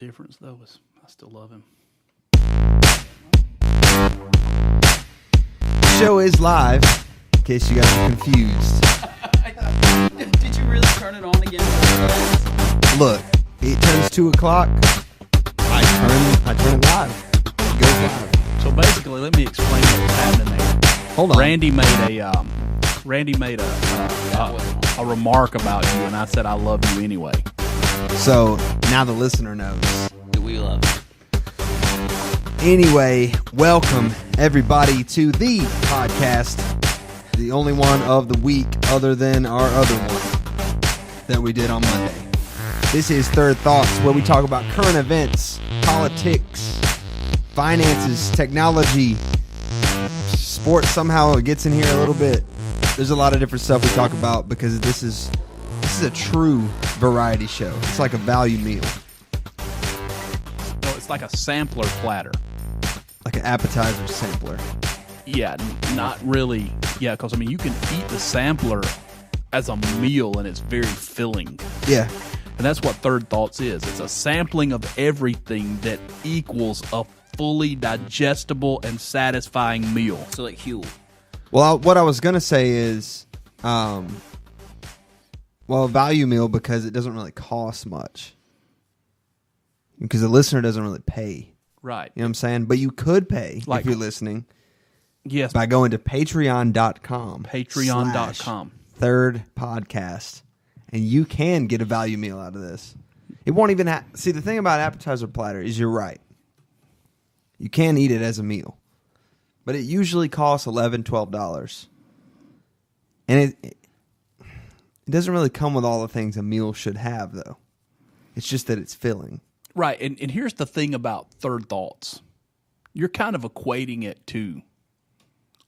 Difference though is I still love him. The show is live, in case you guys are confused. Did you really turn it on again? Look, it turns 2 o'clock. I turn it live. It goes live. So basically, let me explain what's happening there. Hold on. Randy made a remark about you, and I said I love you anyway. So now the listener knows that we love. Anyway, welcome everybody to the podcast, the only one of the week other than our other one that we did on Monday. This is Third Thoughts, where we talk about current events, politics, finances, technology, sports. Somehow it gets in here a little bit. There's a lot of different stuff we talk about because this is a true variety show. It's like a value meal. No, it's like a sampler platter. Like an appetizer sampler. Yeah, not really. Yeah, because, I mean, you can eat the sampler as a meal, and it's very filling. Yeah. And that's what Third Thoughts is. It's a sampling of everything that equals a fully digestible and satisfying meal. So like Huel. Well, what I was going to say is, a value meal because it doesn't really cost much. Because the listener doesn't really pay. Right. You know what I'm saying? But you could pay like, if you're listening. Yes. By going to patreon.com. Patreon.com. Third podcast. And you can get a value meal out of this. It won't even see, the thing about appetizer platter is you're right. You can eat it as a meal. But it usually costs $11, $12. And it doesn't really come with all the things a meal should have, though. It's just that it's filling. Right. And here's the thing about Third Thoughts. You're kind of equating it to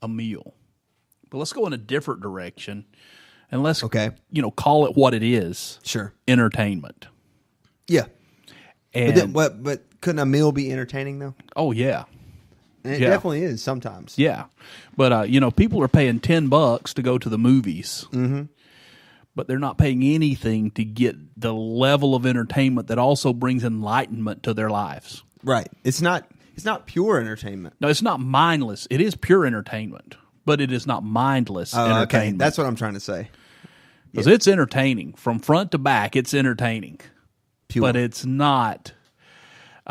a meal. But let's go in a different direction. And let's, call it what it is. Sure. Entertainment. Yeah. And but couldn't a meal be entertaining, though? Oh, yeah. And it definitely is sometimes. Yeah. But, people are paying $10 to go to the movies. Mm-hmm. But they're not paying anything to get the level of entertainment that also brings enlightenment to their lives. Right. It's not pure entertainment. No, it's not mindless. It is pure entertainment, but it is not mindless entertainment. Okay. That's what I'm trying to say. Because it's entertaining. From front to back, it's entertaining. Pure. But it's not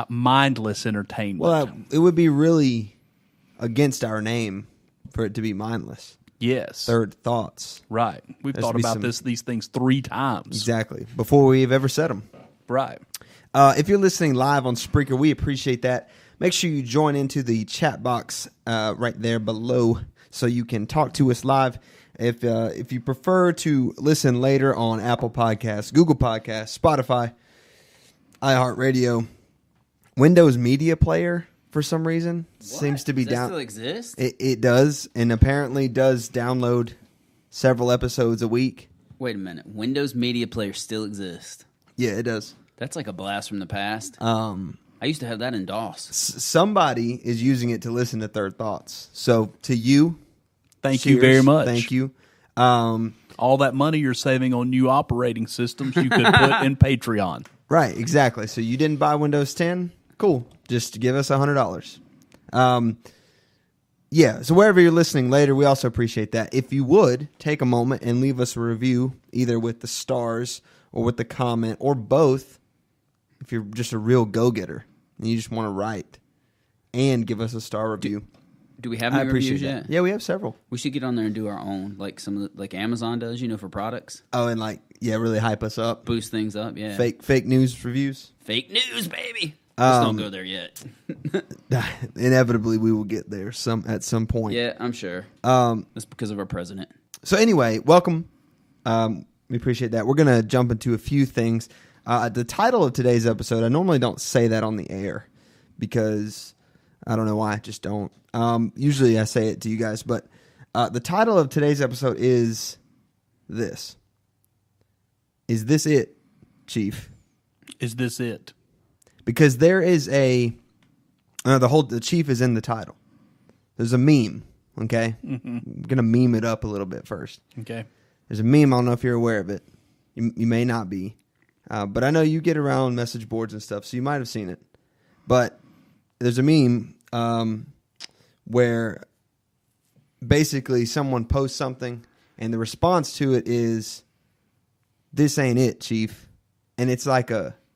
mindless entertainment. Well, it would be really against our name for it to be mindless. Yes. Third Thoughts. Right. We've thought about these things 3 times. Exactly. Before we've ever said them. Right. If you're listening live on Spreaker, we appreciate that. Make sure you join into the chat box right there below so you can talk to us live. If you prefer to listen later on Apple Podcasts, Google Podcasts, Spotify, iHeartRadio, Windows Media Player, for some reason, seems to be down. Does that still exist? It does, and apparently does download several episodes a week. Wait a minute. Windows Media Player still exists? Yeah, it does. That's like a blast from the past. I used to have that in DOS. Somebody is using it to listen to Third Thoughts. So, to you, Thank you very much. Thank you. All that money you're saving on new operating systems you could put in Patreon. Right, exactly. So you didn't buy Windows 10? Cool. Just give us $100. So wherever you're listening later, we also appreciate that. If you would, take a moment and leave us a review, either with the stars or with the comment, or both, if you're just a real go-getter and you just want to write, and give us a star review. Do we have any reviews yet? Yeah, we have several. We should get on there and do our own, like like Amazon does, for products. Oh, and really hype us up. Boost things up, yeah. Fake news reviews. Fake news, baby. Let's don't go there yet. Inevitably, we will get there at some point. Yeah, I'm sure. That's because of our president. So anyway, welcome. We appreciate that. We're going to jump into a few things. The title of today's episode, I normally don't say that on the air because I don't know why. I just don't. Usually I say it to you guys, but the title of today's episode is this. Is this it, Chief? Is this it? Because there is the Chief is in the title. There's a meme, okay? Mm-hmm. I'm going to meme it up a little bit first. Okay. There's a meme, I don't know if you're aware of it. You may not be. but I know you get around message boards and stuff, so you might have seen it. But there's a meme where basically someone posts something, and the response to it is, "This ain't it, Chief," and it's like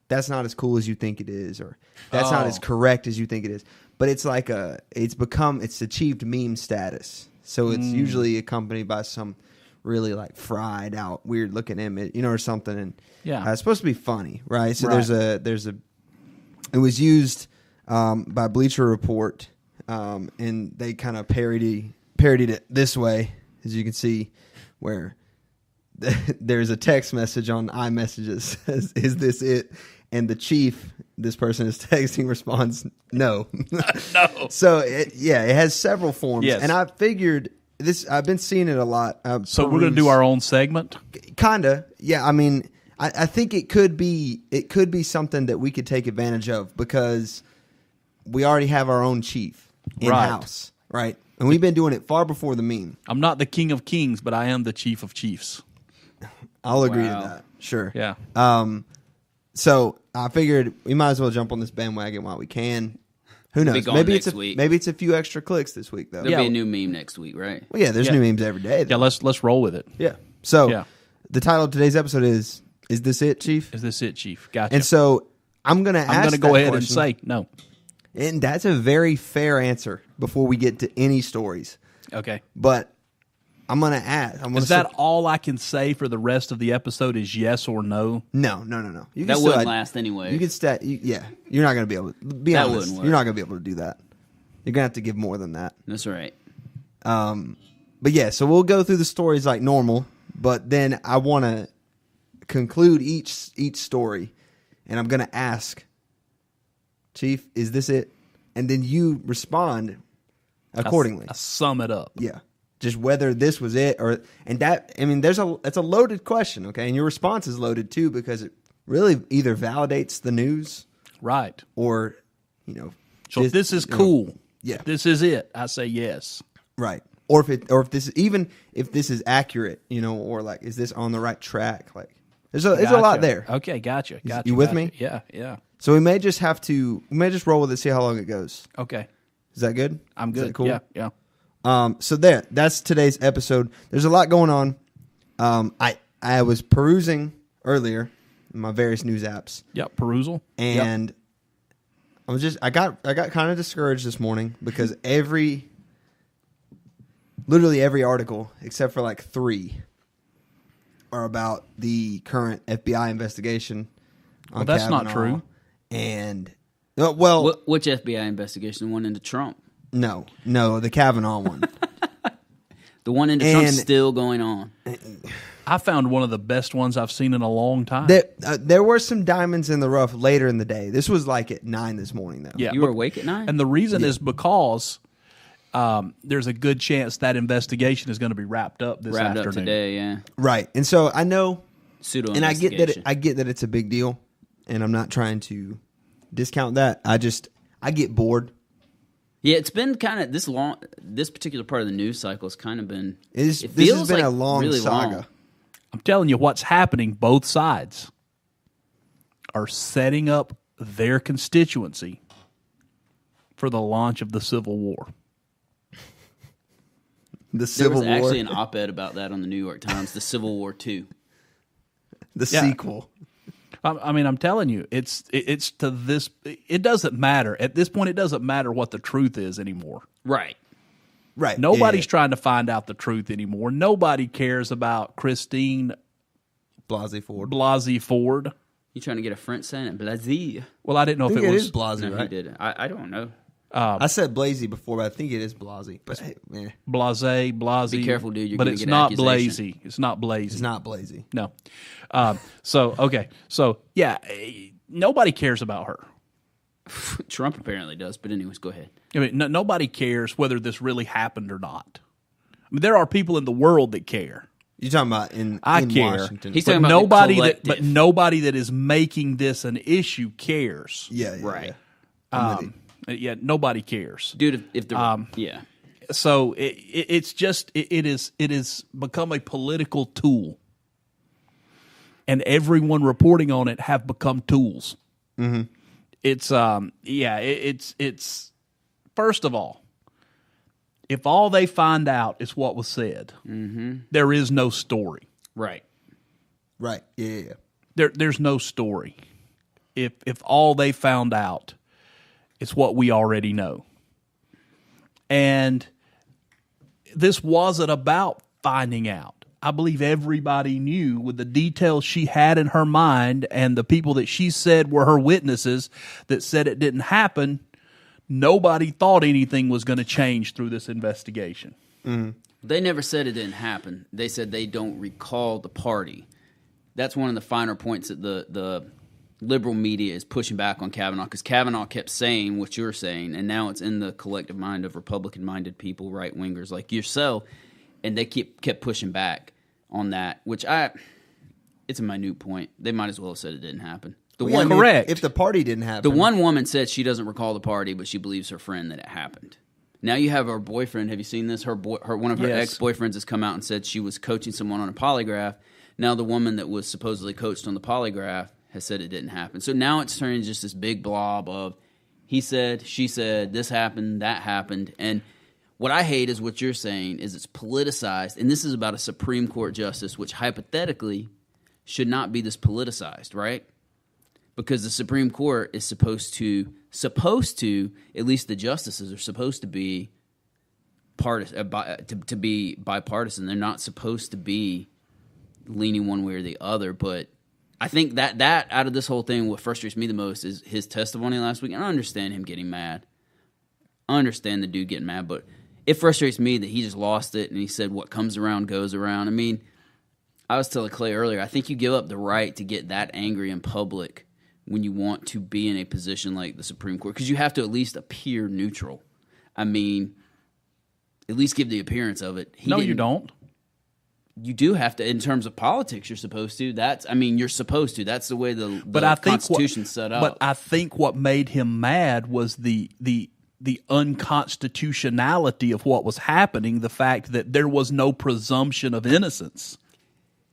"That's not as cool as you think it is," or "That's not as correct as you think it is." But it's like it's achieved meme status. So it's usually accompanied by some really like fried out, weird looking image, or something. And it's supposed to be funny, right? So it was used by Bleacher Report, and they kind of parodied it this way, as you can see, where there's a text message on iMessage that says, "Is this it?" And the chief, this person is texting, responds, "No." No. So it has several forms. Yes. And I figured I've been seeing it a lot. So we're going to do our own segment? Kinda. Yeah. I mean, I think it could be something that we could take advantage of, because we already have our own chief in-house. Right. And we've been doing it far before the meme. I'm not the king of kings, but I am the chief of chiefs. I'll agree to that. Sure. Yeah. So I figured we might as well jump on this bandwagon while we can. Who knows? Maybe it's a few extra clicks this week, though. There'll be a new meme next week, right? Well, yeah, there's new memes every day. Yeah, let's roll with it. Yeah. So the title of today's episode is this it, Chief? Is this it, Chief? Gotcha. And so I'm going to go ahead and say no. And that's a very fair answer before we get to any stories. Okay. But I'm going to ask. Is that all I can say for the rest of the episode is yes or no? No. You that wouldn't last anyway. You could you're not going to be able to be that honest. You're not going to be able to do that. You're going to have to give more than that. That's right. But yeah, so we'll go through the stories like normal, but then I want to conclude each story, and I'm going to ask, Chief, is this it? And then you respond accordingly. I sum it up. Yeah. Just whether this was it that's a loaded question, okay? And your response is loaded too, because it really either validates the news, right, or So if this is cool, yeah, if this is it, I say yes. Right. Or if this is accurate, or like, is this on the right track? Like, there's a lot there. Okay, gotcha. You with me? Yeah. So we may just roll with it, see how long it goes. Okay. Is that good? I'm good. Is that cool? Yeah. So that's today's episode. There's a lot going on. I was perusing earlier in my various news apps. Yep, perusal. And I got kind of discouraged this morning, because literally every article except for like 3 are about the current FBI investigation on that's Kavanaugh. not true. And which FBI investigation? The one into Trump? No, the Kavanaugh one. The one into Trump's still going on. I found one of the best ones I've seen in a long time. There were some diamonds in the rough later in the day. This was like at 9 this morning, though. Yeah, you were awake at 9? And the reason is because there's a good chance that investigation is going to be wrapped up this afternoon. Up today, yeah. Right. And so I know, and I get that it's a big deal, and I'm not trying to discount that. I get bored. Yeah, it's been kind of this particular part of the news cycle has kind of been. This has been like a long really saga. Long. I'm telling you, what's happening. Both sides are setting up their constituency for the launch of the Civil War. There was actually an op-ed about that on the New York Times. The Civil War II. The sequel. I mean, I'm telling you, it's to this. It doesn't matter at this point. It doesn't matter what the truth is anymore. Right. Nobody's trying to find out the truth anymore. Nobody cares about Christine Blasey Ford. You trying to get a French saying Blasey? Well, I didn't know if it was Blasey, no, right? He did. I don't know. I said Blasey before, but I think it is Blasey. But Blasey. Be careful, dude. You're but gonna it's get not accusation. Blasey. It's not Blasey. It's not Blasey. No. So yeah, nobody cares about her. Trump apparently does, but anyways, go ahead. I mean, nobody cares whether this really happened or not. I mean, there are people in the world that care. You're talking about in care. Washington. He's talking about nobody that is making this an issue cares. Yeah, right. Yeah, nobody cares, dude. If the yeah. So it is become a political tool. and everyone reporting on it have become tools. Mm-hmm. It's first of all, if all they find out is what was said, there is no story. Right. Right. Yeah. There's no story. If all they found out is what we already know. And this wasn't about finding out. I believe everybody knew with the details she had in her mind and the people that she said were her witnesses that said it didn't happen, nobody thought anything was going to change through this investigation. Mm-hmm. They never said it didn't happen. They said they don't recall the party. That's one of the finer points that the liberal media is pushing back on Kavanaugh, because Kavanaugh kept saying what you're saying, and now it's in the collective mind of Republican-minded people, right-wingers like yourself, and they kept pushing back on that, which it's a minute point. They might as well have said it didn't happen. Correct. If the party didn't happen. The one woman said she doesn't recall the party, but she believes her friend that it happened. Now you have her boyfriend. Have you seen this? One of her ex-boyfriends has come out and said she was coaching someone on a polygraph. Now the woman that was supposedly coached on the polygraph has said it didn't happen. So now it's turning just this big blob of he said, she said, this happened, that happened. And what I hate is what you're saying is it's politicized, and this is about a Supreme Court justice, which hypothetically should not be this politicized, right? Because the Supreme Court is supposed to, at least the justices are supposed to be to be bipartisan. They're not supposed to be leaning one way or the other. But I think that out of this whole thing, what frustrates me the most is his testimony last week. And I understand him getting mad. I understand the dude getting mad, but it frustrates me that he just lost it and he said what comes around goes around. I mean, I was telling Clay earlier, I think you give up the right to get that angry in public when you want to be in a position like the Supreme Court, because you have to at least appear neutral. I mean, at least give the appearance of it. No, you don't. You do have to, in terms of politics, you're supposed to. You're supposed to. That's the way the Constitution's set up. But I think what made him mad was the unconstitutionality of what was happening, the fact that there was no presumption of innocence.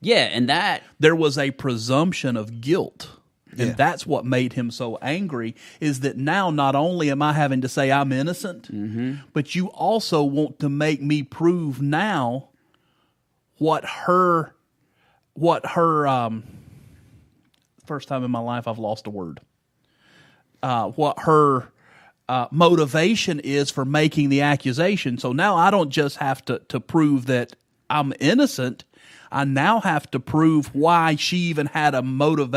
Yeah, and that... There was a presumption of guilt. And that's what made him so angry, is that now not only am I having to say I'm innocent, but you also want to make me prove now what her first time in my life I've lost a word. What her motivation is for making the accusation. So now I don't just have to prove that I'm innocent. I now have to prove why she even had a motive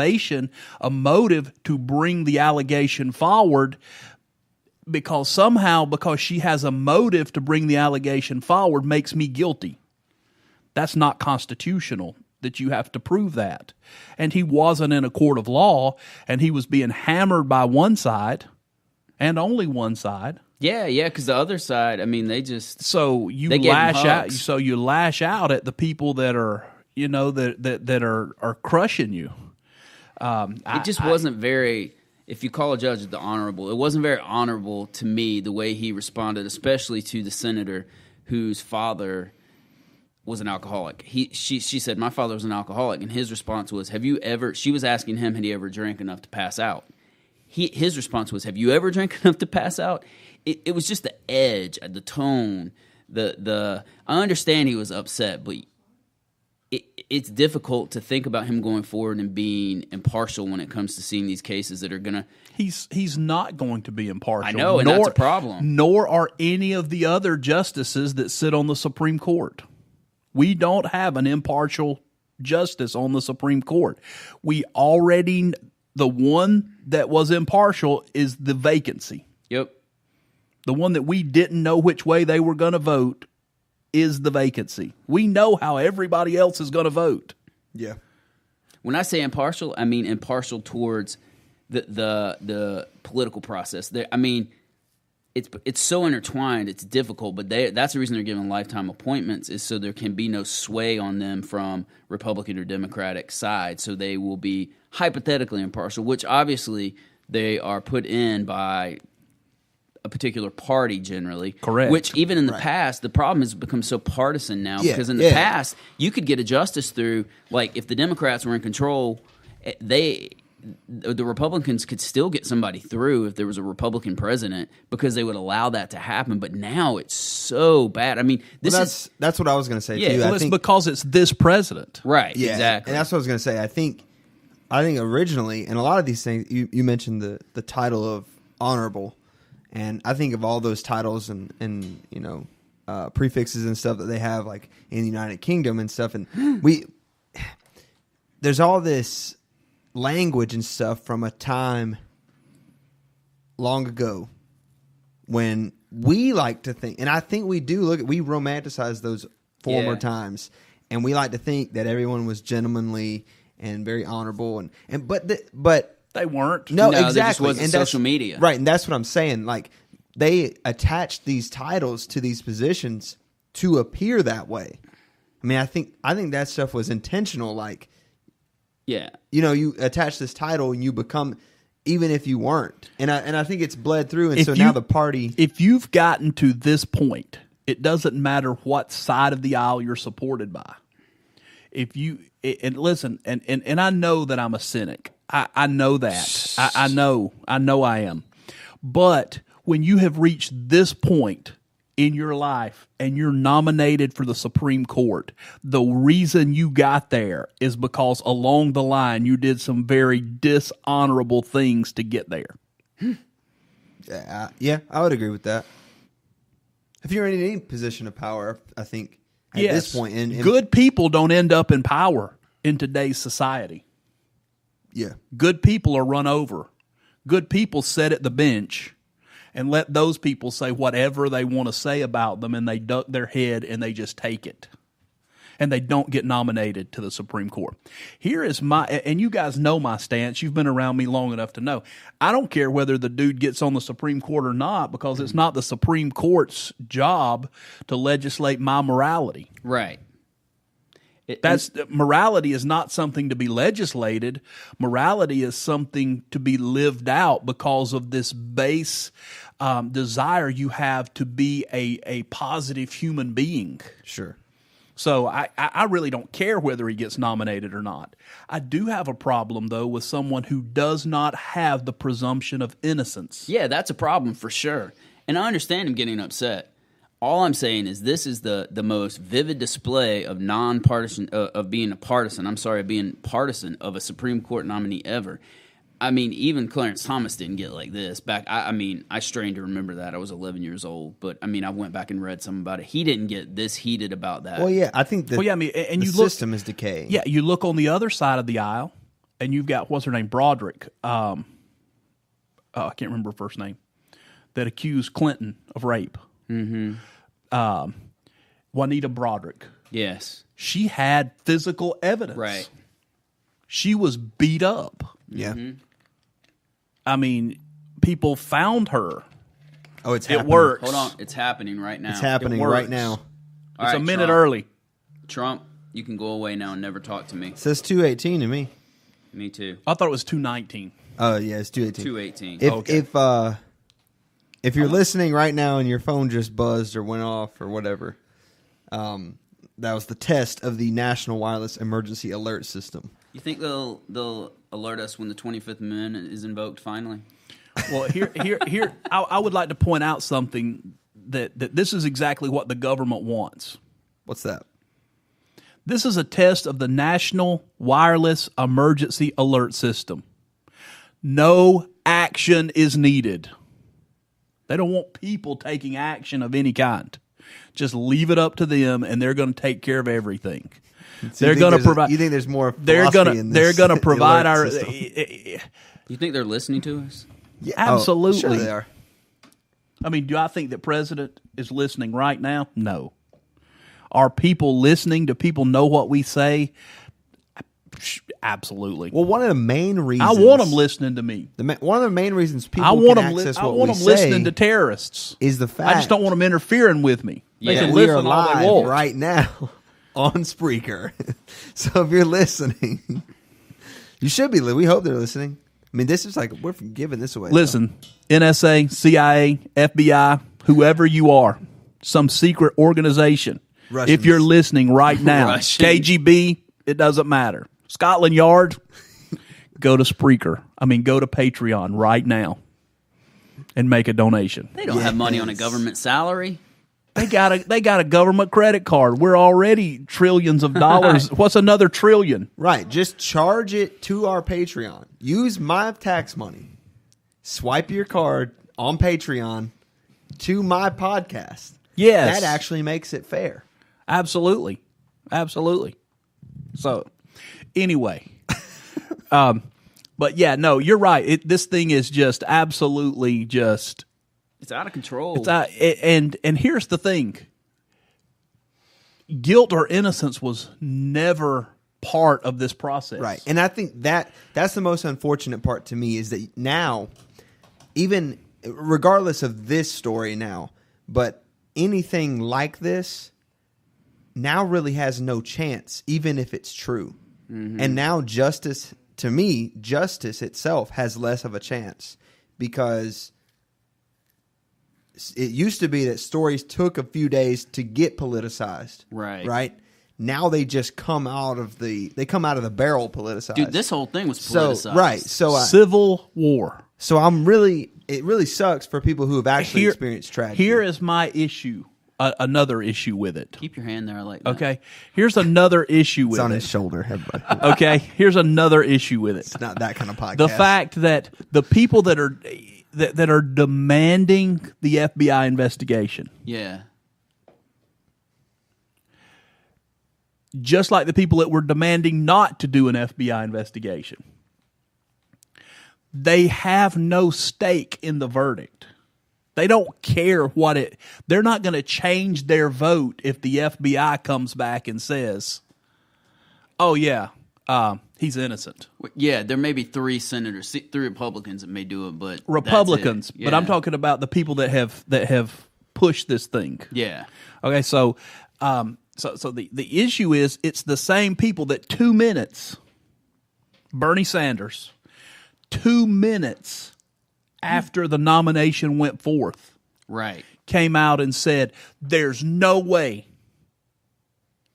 to bring the allegation forward, because she has a motive to bring the allegation forward makes me guilty. That's not constitutional, that you have to prove that. And he wasn't in a court of law, and he was being hammered by one side, and only one side. Yeah, because the other side, I mean, they just you lash out. So you lash out at the people that are, that are crushing you. It just wasn't very. If you call a judge the honorable, it wasn't very honorable to me the way he responded, especially to the senator whose father was an alcoholic. She said, my father was an alcoholic, and his response was, have you ever? She was asking him, had he ever drank enough to pass out? His response was, have you ever drank enough to pass out? It was just the edge, the tone, I understand he was upset, but it's difficult to think about him going forward and being impartial when it comes to seeing these cases that are going to... He's not going to be impartial. I know, and that's a problem. Nor are any of the other justices that sit on the Supreme Court. We don't have an impartial justice on the Supreme Court. The one that was impartial is the vacancy. Yep. The one that we didn't know which way they were going to vote is the vacancy. We know how everybody else is going to vote. Yeah. When I say impartial, I mean impartial towards the political process. It's so intertwined, it's difficult, but that's the reason they're given lifetime appointments, is so there can be no sway on them from Republican or Democratic side, so they will be hypothetically impartial, which obviously they are put in by a particular party generally. Correct. Which even in the past, the problem has become so partisan now because in the past, you could get a justice through, like if the Democrats were in control, the Republicans could still get somebody through if there was a Republican president because they would allow that to happen. But now it's so bad. I mean, that's what I was going to say too. Well, it's because it's this president. Right, yeah, exactly. And that's what I was going to say. I think originally, and a lot of these things, you mentioned the title of honorable, and I think of all those titles and prefixes and stuff that they have like in the United Kingdom and stuff, and there's all this language and stuff from a time long ago when we like to think, and I think we romanticize those former times, and we like to think that everyone was gentlemanly and very honorable, but they weren't. No, No, exactly. there just wasn't social media, right? And that's what I'm saying. Like they attached these titles to these positions to appear that way. I mean, I think that stuff was intentional. Like, you attach this title and you become, even if you weren't, and I think it's bled through, and now the party. If you've gotten to this point, it doesn't matter what side of the aisle you're supported by. Listen, and I know that I'm a cynic. I know that. I know I am. But when you have reached this point in your life and you're nominated for the Supreme Court, the reason you got there is because along the line you did some very dishonorable things to get there. Yeah, I would agree with that. If you're in any position of power, I think at this point, good people don't end up in power in today's society. Yeah. Good people are run over. Good people sit at the bench and let those people say whatever they want to say about them, and they duck their head and they just take it. And they don't get nominated to the Supreme Court. Here is and you guys know my stance. You've been around me long enough to know. I don't care whether the dude gets on the Supreme Court or not, because it's not the Supreme Court's job to legislate my morality. Right. Morality is not something to be legislated. Morality is something to be lived out because of this base desire you have to be a positive human being. Sure. So I really don't care whether he gets nominated or not. I do have a problem, though, with someone who does not have the presumption of innocence. Yeah, that's a problem for sure. And I understand him getting upset. All I'm saying is this is the most vivid display of nonpartisan of being partisan of a Supreme Court nominee ever. I mean, even Clarence Thomas didn't get like this back. I strain to remember that. I was 11 years old, but I mean, I went back and read something about it. He didn't get this heated about that. Well, yeah, I think the system is decaying. Yeah, you look on the other side of the aisle, and you've got, what's her name, Broderick. I can't remember her first name, that accused Clinton of rape. Mm-hmm. Juanita Broderick. Yes. She had physical evidence. Right. She was beat up. Yeah. Mm-hmm. I mean, people found her. Oh, it's happening. It works. Hold on. It's happening right now. It's happening right now. It's a minute early. Trump, you can go away now and never talk to me. It says 2:18 to me. Me too. I thought it was 2:19. Oh, yeah, it's 2:18. 2:18. If you're listening right now and your phone just buzzed or went off or whatever, that was the test of the National Wireless Emergency Alert System. You think they'll alert us when the 25th Amendment is invoked finally? Well, here, I would like to point out something that this is exactly what the government wants. What's that? This is a test of the National Wireless Emergency Alert System. No action is needed. They don't want people taking action of any kind. Just leave it up to them, and they're going to take care of everything. So they're going to provide. You think there's more? They're going to provide our. You think they're listening to us? Yeah, absolutely. Sure they are. I mean, do I think the president is listening right now? No. Are people listening? Do people know what we say? Absolutely. Well, one of the main reasons I want them listening to me. One of the main reasons people can access what we say listening to terrorists is the fact. I just don't want them interfering with me. They can we listen are all they live want. right now on Spreaker. So if you're listening, you should be. We hope they're listening. I mean, this is like we're giving this away. Listen, NSA, CIA, FBI, whoever you are, some secret organization. Russians. If you're listening right now, Russian. KGB, it doesn't matter. Scotland Yard, go to Spreaker. Go to Patreon right now and make a donation. They don't have money on a government salary. They got a government credit card. We're already trillions of dollars. What's another trillion? Right. Just charge it to our Patreon. Use my tax money. Swipe your card on Patreon to my podcast. Yes. That actually makes it fair. Absolutely. So, anyway. But yeah, no, you're right. This thing is just absolutely just... It's out of control. And here's the thing. Guilt or innocence was never part of this process. Right. And I think that's the most unfortunate part to me is that now, even regardless of this story now, but anything like this now really has no chance, even if it's true. Mm-hmm. And now justice, to me, justice itself has less of a chance because... It used to be that stories took a few days to get politicized. Right. Now they just come out of the barrel politicized. Dude, this whole thing was politicized. Civil war. So it really sucks for people who have actually experienced tragedy. Here is my issue. Another issue with it. Keep your hand there. I like that. Okay. Here's another issue with it. It's on his shoulder, everybody. Okay. Here's another issue with it. It's not that kind of podcast. The fact that the people that are demanding the FBI investigation. Yeah. Just like the people that were demanding not to do an FBI investigation. They have no stake in the verdict. They don't care they're not going to change their vote if the FBI comes back and says, oh yeah, he's innocent. Yeah, there may be 3 senators, 3 Republicans that may do it, but Republicans. Yeah. But I'm talking about the people that have pushed this thing. Yeah. Okay, so the issue is it's the same people that 2 minutes, Bernie Sanders, 2 minutes after the nomination went forth, right, came out and said, "There's no way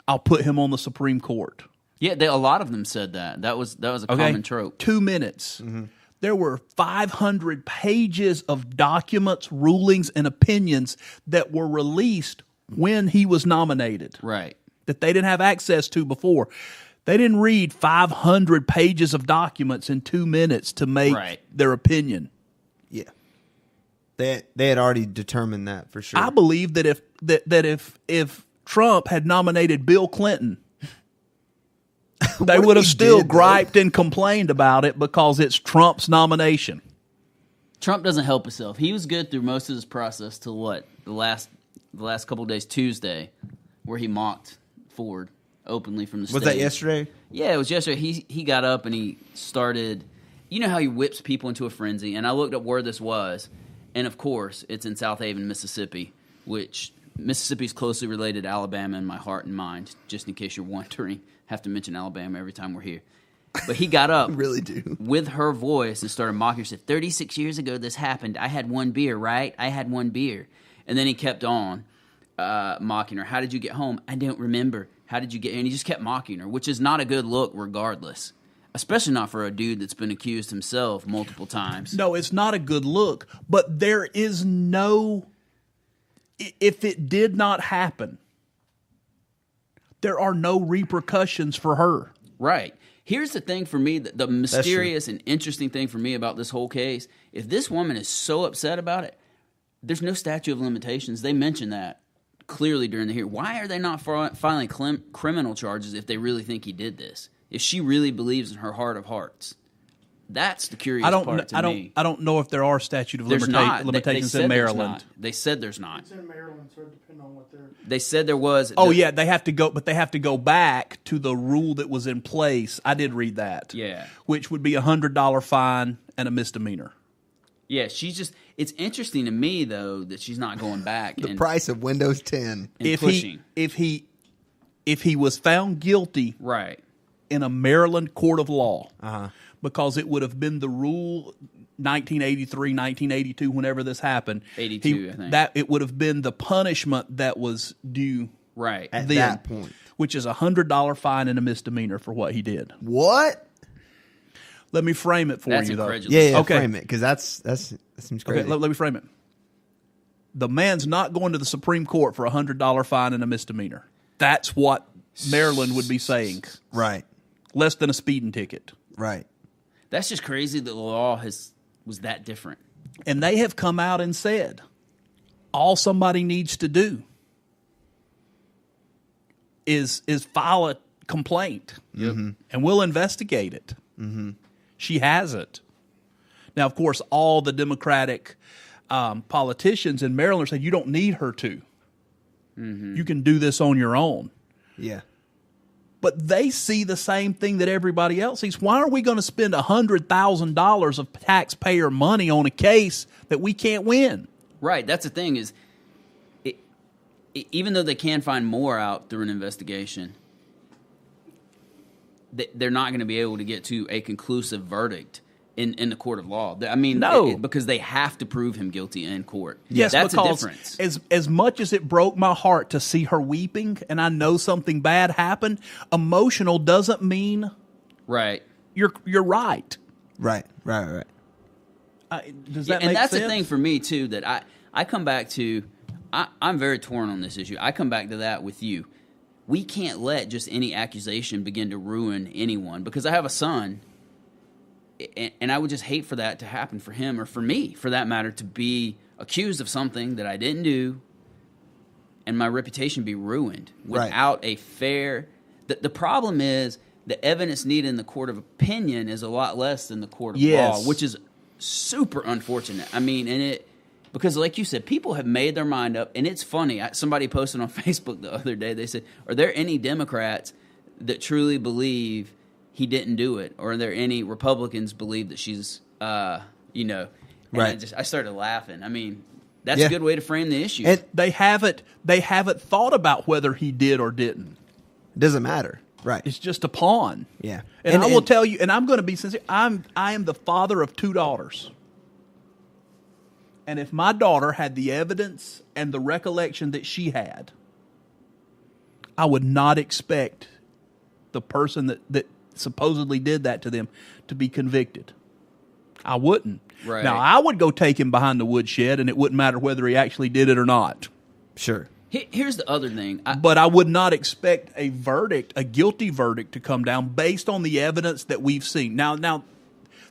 I'll put him on the Supreme Court." Yeah, a lot of them said that. That was a common trope. 2 minutes. Mm-hmm. There were 500 pages of documents, rulings, and opinions that were released when he was nominated. Right. That they didn't have access to before. They didn't read 500 pages of documents in 2 minutes to make their opinion. Yeah. They had already determined that for sure. I believe that if Trump had nominated Bill Clinton, they would have still griped and complained about it because it's Trump's nomination. Trump doesn't help himself. He was good through most of this process till what? The last couple of days, Tuesday, where he mocked Ford openly from the stage. Was that yesterday? Yeah, it was yesterday. He got up and he started, you know how he whips people into a frenzy, and I looked up where this was, and of course, it's in South Haven, Mississippi, which Mississippi is closely related to Alabama in my heart and mind, just in case you're wondering. Have to mention Alabama every time we're here. But he got up really do. With her voice and started mocking her. Said, 36 years ago this happened. I had 1 beer, right? I had 1 beer. And then he kept on mocking her. How did you get home? I don't remember. How did you get here? And he just kept mocking her, which is not a good look regardless. Especially not for a dude that's been accused himself multiple times. No, it's not a good look. But there is no... If it did not happen, there are no repercussions for her. Right. Here's the thing for me, the mysterious and interesting thing for me about this whole case. If this woman is so upset about it, there's no statute of limitations. They mentioned that clearly during the hearing. Why are they not filing criminal charges if they really think he did this? If she really believes in her heart of hearts. That's the curious part to me. I don't know if there are statute of limitations in Maryland. They said there's not. It's in Maryland, so it depends on what they're... They said there was. Oh, yeah, they have to go back to the rule that was in place. I did read that. Yeah. Which would be $100 fine and a misdemeanor. Yeah, she's just... It's interesting to me, though, that she's not going back. The price of Windows 10. And pushing. If he was found guilty... Right. in a Maryland court of law... Uh-huh. because it would have been the rule 1983, 1982, whenever this happened. 82, I think. That it would have been the punishment that was due right at then, that point, which is $100 fine and a misdemeanor for what he did. What? Let me frame it for That's you, though. incredulous. Yeah, Okay. frame it, because that seems crazy. Okay, let me frame it. The man's not going to the Supreme Court for $100 fine and a misdemeanor. That's what Maryland would be saying. Right. Less than a speeding ticket. Right. That's just crazy that the law was that different. And they have come out and said, all somebody needs to do is file a complaint, and we'll investigate it. Mm-hmm. She hasn't. Now, of course, all the Democratic politicians in Maryland say you don't need her to. Mm-hmm. You can do this on your own. Yeah. But they see the same thing that everybody else sees. Why are we going to spend $100,000 of taxpayer money on a case that we can't win? Right. That's the thing is, even though they can find more out through an investigation, they're not going to be able to get to a conclusive verdict in the court of law. I mean, no, because they have to prove him guilty in court. Yes, that's a because difference. As much as it broke my heart to see her weeping, and I know something bad happened, emotional doesn't mean right. You're right. Right. Does that make sense? And that's the thing for me too, that I come back to. I'm very torn on this issue. I come back to that with you. We can't let just any accusation begin to ruin anyone, because I have a son, and I would just hate for that to happen for him, or for me, for that matter, to be accused of something that I didn't do and my reputation be ruined without a fair... The problem is the evidence needed in the court of opinion is a lot less than the court of law, which is super unfortunate. I mean, because like you said, people have made their mind up, and it's funny. Somebody posted on Facebook the other day, they said, are there any Democrats that truly believe he didn't do it? Or are there any Republicans believe that she's, right. I started laughing. I mean, that's a good way to frame the issue. And they haven't thought about whether he did or didn't. It doesn't matter. Right. It's just a pawn. Yeah. And I will tell you, and I'm going to be sincere, I am the father of 2 daughters. And if my daughter had the evidence and the recollection that she had, I would not expect the person that supposedly did that to them to be convicted. I wouldn't. Right. Now, I would go take him behind the woodshed, and it wouldn't matter whether he actually did it or not. Sure. Here's the other thing. But I would not expect a guilty verdict, to come down based on the evidence that we've seen. Now,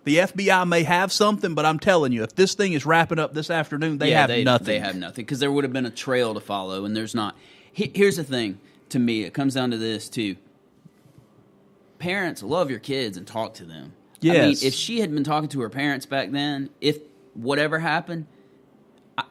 the FBI may have something, but I'm telling you, if this thing is wrapping up this afternoon, they have nothing. They have nothing, because there would have been a trail to follow, and there's not. Here's the thing. To me, it comes down to this, too. Parents, love your kids and talk to them. Yes. I mean, if she had been talking to her parents back then, if whatever happened,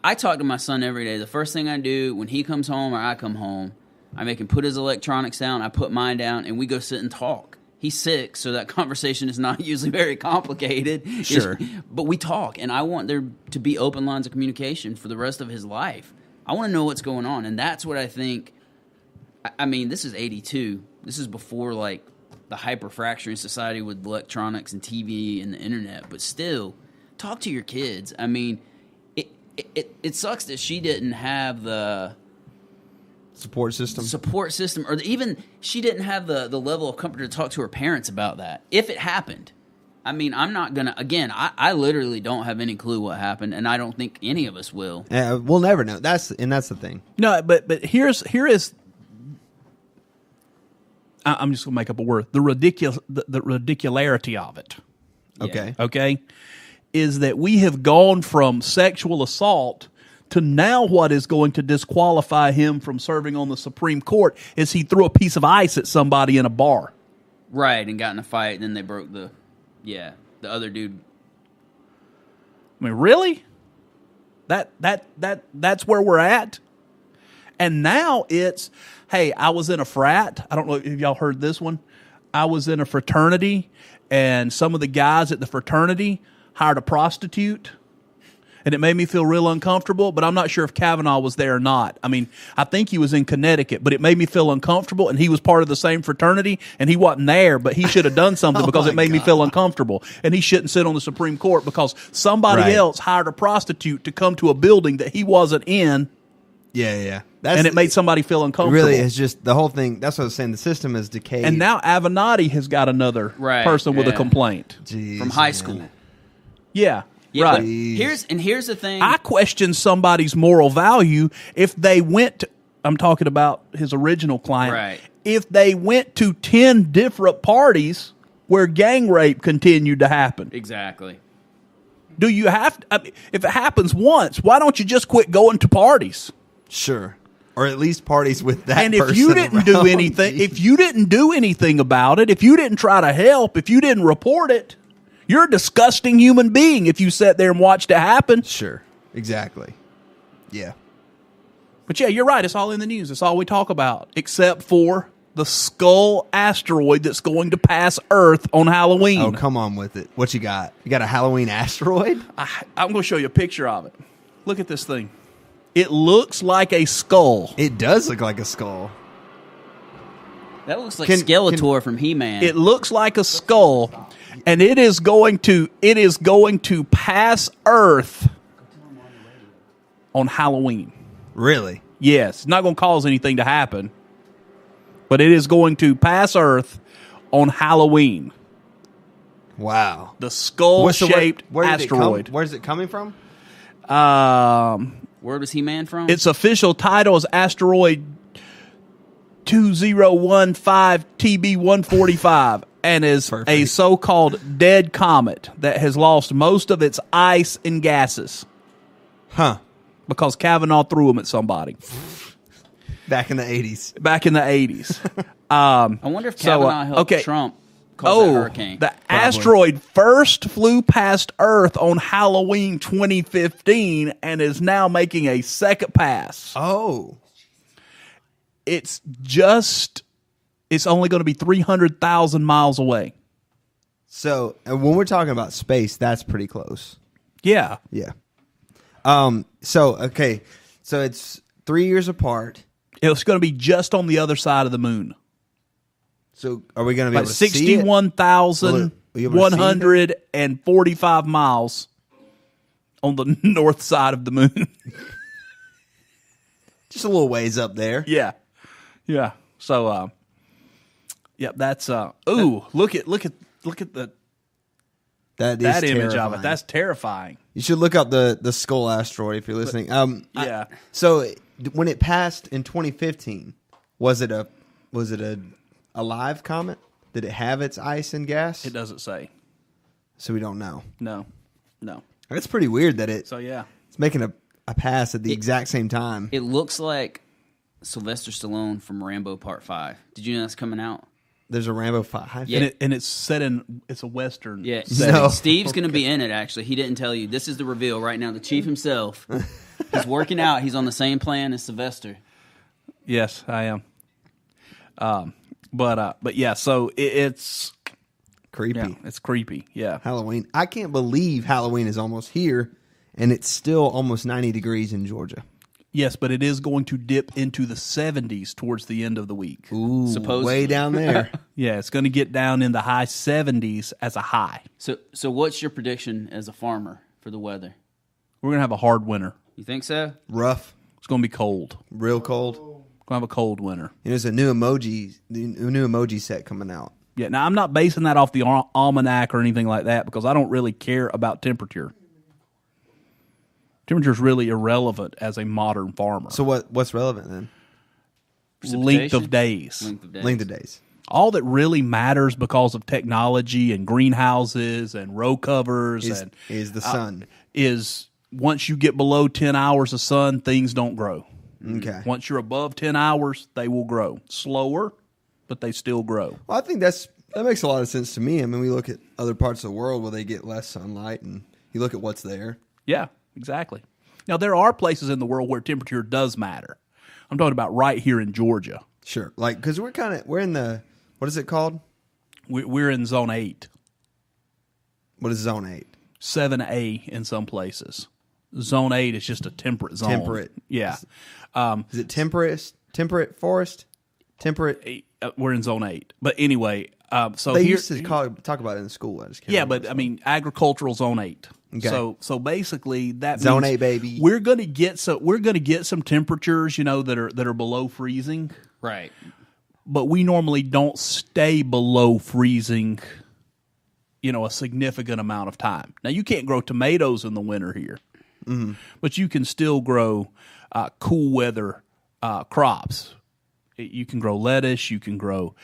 I talk to my son every day. The first thing I do when he comes home or I come home, I make him put his electronics down, I put mine down, and we go sit and talk. He's 6, so that conversation is not usually very complicated. Sure. But we talk, and I want there to be open lines of communication for the rest of his life. I want to know what's going on, and that's what I think. I mean, this is 82. This is before, like, the hyper-fracturing society with electronics and TV and the internet. But still, talk to your kids. I mean, it sucks that she didn't have the support system, or even she didn't have the level of comfort to talk to her parents about that if it happened. I mean, I'm not gonna, again, I literally don't have any clue what happened, and I don't think any of us will. We'll never know. That's the thing. No, but here is I'm just gonna make up a word, the ridicularity of it. Okay, is that we have gone from sexual assault to now what is going to disqualify him from serving on the Supreme Court is he threw a piece of ice at somebody in a bar. Right, and got in a fight, and then they broke the other dude. I mean, really? That's where we're at? And now it's, hey, I was in a frat. I don't know if y'all heard this one. I was in a fraternity, and some of the guys at the fraternity hired a prostitute, And it made me feel real uncomfortable, but I'm not sure if Kavanaugh was there or not. I mean, I think he was in Connecticut, but it made me feel uncomfortable, and he was part of the same fraternity, and he wasn't there, but he should have done something because it made me feel uncomfortable. And he shouldn't sit on the Supreme Court because somebody else hired a prostitute to come to a building that he wasn't in. Yeah. And it made somebody feel uncomfortable. Really, it's just the whole thing. That's what I was saying. The system is decayed. And now Avenatti has got another person with a complaint. Jeez, from high school. Yeah. Yeah, right. but here's the thing. I question somebody's moral value if they went to, I'm talking about his original client. Right. If they went to 10 different parties where gang rape continued to happen. Exactly. Do you have to, if it happens once, why don't you just quit going to parties? Sure. Or at least parties with that and if person you didn't do around. anything, if you didn't do anything about it, if you didn't try to help, if you didn't report it, you're a disgusting human being if you sat there and watched it happen. Sure. Exactly. Yeah. But yeah, you're right. It's all in the news. It's all we talk about, except for the Skull asteroid that's going to pass Earth on Halloween. Oh, come on with it. What you got? You got a Halloween asteroid? I'm going to show you a picture of it. Look at this thing. It looks like a skull. It does look like a skull. That looks like Skeletor from He-Man. It looks like a skull, and it is going to pass Earth on Halloween. Really? Yes, it's not going to cause anything to happen, but it is going to pass Earth on Halloween. Wow. The skull-shaped asteroid. Where's it coming from? Where was He-Man from? Its official title is Asteroid 2015 TB145 and is a so-called dead comet that has lost most of its ice and gases. Huh. Because Kavanaugh threw them at somebody. Back in the 80s. I wonder if Kavanaugh helped Trump cause that hurricane. The asteroid first flew past Earth on Halloween 2015 and is now making a second pass. Oh. It's only going to be 300,000 miles away. So, and when we're talking about space, that's pretty close. Yeah. Yeah. So it's 3 years apart. It's going to be just on the other side of the moon. So are we going to be able to see it? 61,145 miles on the north side of the moon. Just a little ways up there. Yeah. Yeah. So, that's, look at that image of it. That's terrifying. You should look up the skull asteroid if you're listening. Yeah. So when it passed in 2015, was it a live comet? Did it have its ice and gas? It doesn't say. So we don't know. No. That's pretty weird that it's making a pass at the exact same time. It looks like Sylvester Stallone from Rambo Part 5. Did you know that's coming out? There's a Rambo 5. Yeah. And it's set in, it's a Western. Yeah. No. Steve's going to be in it, actually. He didn't tell you. This is the reveal right now. The chief himself is working out. He's on the same plan as Sylvester. Yes, I am. But yeah, so it's creepy. Yeah, it's creepy. Yeah. Halloween. I can't believe Halloween is almost here, and it's still almost 90 degrees in Georgia. Yes, but it is going to dip into the 70s towards the end of the week. Ooh, supposedly. Way down there. Yeah, it's going to get down in the high 70s as a high. So what's your prediction as a farmer for the weather? We're going to have a hard winter. You think so? Rough. It's going to be cold. Real cold. We're going to have a cold winter. And there's a new emoji set coming out. Yeah, now I'm not basing that off the almanac or anything like that because I don't really care about temperature. Temperature is really irrelevant as a modern farmer. So what's relevant then? Length of days. Length of days. All that really matters because of technology and greenhouses and row covers is the sun. Is once you get below 10 hours of sun, things don't grow. Okay. Once you're above 10 hours, they will grow. Slower, but they still grow. Well, I think that makes a lot of sense to me. I mean, we look at other parts of the world where they get less sunlight, and you look at what's there. Yeah, exactly. Now, there are places in the world where temperature does matter. I'm talking about right here in Georgia. Sure. Like, because we're in the, what is it called? We're in Zone 8. What is Zone 8? 7A in some places. Zone 8 is just a temperate zone. Temperate. Yeah. Is it temperate forest? Temperate? We're in Zone 8. But anyway, so they here, used to talk about it in school. I just can't remember. but I mean, agricultural Zone 8. Okay. So basically that Zone means 8, baby. We're going to get some temperatures, that are below freezing. Right. But we normally don't stay below freezing, a significant amount of time. Now, you can't grow tomatoes in the winter here, but you can still grow cool weather crops. You can grow lettuce. You can grow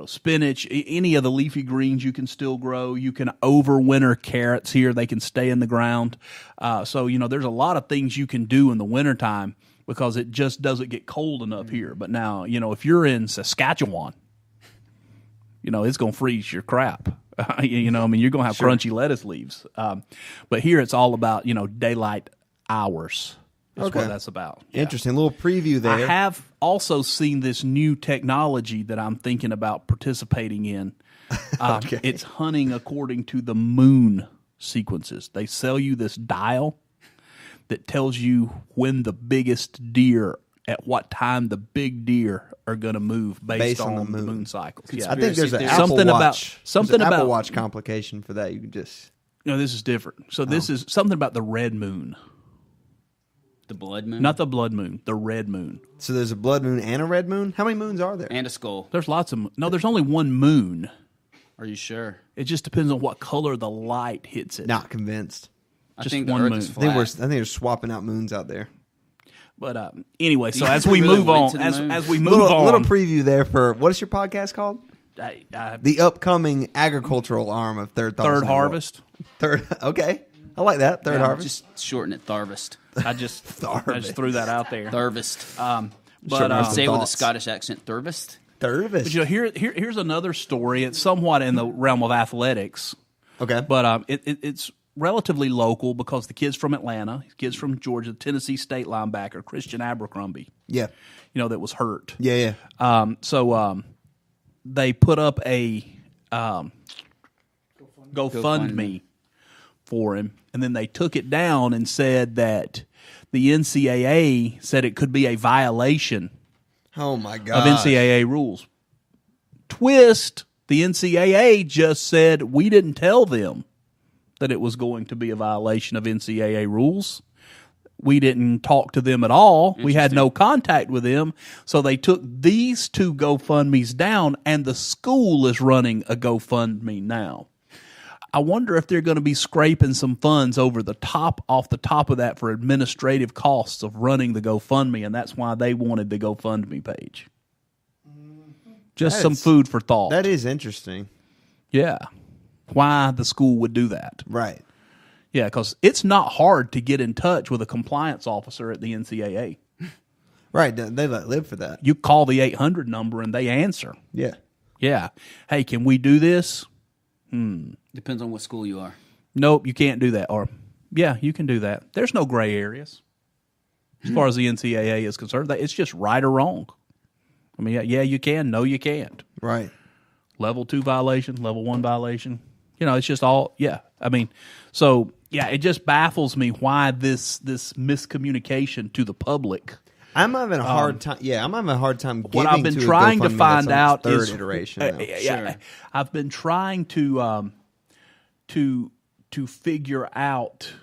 spinach. Any of the leafy greens you can still grow. You can overwinter carrots here. They can stay in the ground. So there's a lot of things you can do in the wintertime because it just doesn't get cold enough here. But now, if you're in Saskatchewan, it's going to freeze your crap. You're going to have crunchy lettuce leaves. But here it's all about, daylight hours. That's what that's about. Yeah. Interesting. Little preview there. I have also seen this new technology that I'm thinking about participating in. Okay. It's hunting according to the moon sequences. They sell you this dial that tells you when the biggest deer, at what time the big deer are going to move based on the moon cycles. Yeah. I think there's an something Apple Watch. Watch. There's an Apple Watch complication for that. You can just... No, this is different. So this is something about the red moon. The blood moon? Not the blood moon, the red moon. So there's a blood moon and a red moon? How many moons are there? And a skull. There's lots of... No, there's only one moon. Are you sure? It just depends on what color the light hits it. Not convinced. I Just think the one Earth moon. is I think flat. they're swapping out moons out there. But anyway, so you as think we we really move went on, to the moon? as we move Little on, preview there for... What is your podcast called? I, The upcoming agricultural arm of Third Thoughts. Third Network. Harvest. Okay. I like that. Third Harvest. Just shorten it, Tharvest. I just threw that out there. Tharvest. But Say it with a thoughts. Scottish accent, Tharvest. Tharvest. But here's another story. It's somewhat in the realm of athletics, Okay. but it's relatively local because the kid's from Atlanta, kids from Georgia, Tennessee State linebacker Christian Abercrombie, Yeah. that was hurt. Yeah. So they put up a GoFundMe for him, and then they took it down and said that the NCAA said it could be a violation Oh, my of God. NCAA rules. Twist, the NCAA just said we didn't tell them that it was going to be a violation of NCAA rules. We didn't talk to them at all. We had no contact with them. So they took these two GoFundMes down, and the school is running a GoFundMe now. I wonder if they're going to be scraping some funds off the top of that for administrative costs of running the GoFundMe, and that's why they wanted the GoFundMe page. Just some food for thought. That is interesting. Yeah. Why the school would do that. Right. Yeah, because it's not hard to get in touch with a compliance officer at the NCAA. Right. They live for that. You call the 800 number and they answer. Yeah. Yeah. Hey, can we do this? Depends on what school you are. Nope, you can't do that. Or, yeah, you can do that. There's no gray areas as far as the NCAA is concerned. It's just right or wrong. I mean, yeah, you can. No, you can't. Right. Level 2 violation, level 1 violation. It's just all, yeah. I mean, so, yeah, it just baffles me why this miscommunication to the public. I'm having a hard time. Yeah, I'm having a hard time giving What I've been to a trying to GoFundMe find that's on its out third is iteration. Now. Yeah, I've been trying to figure out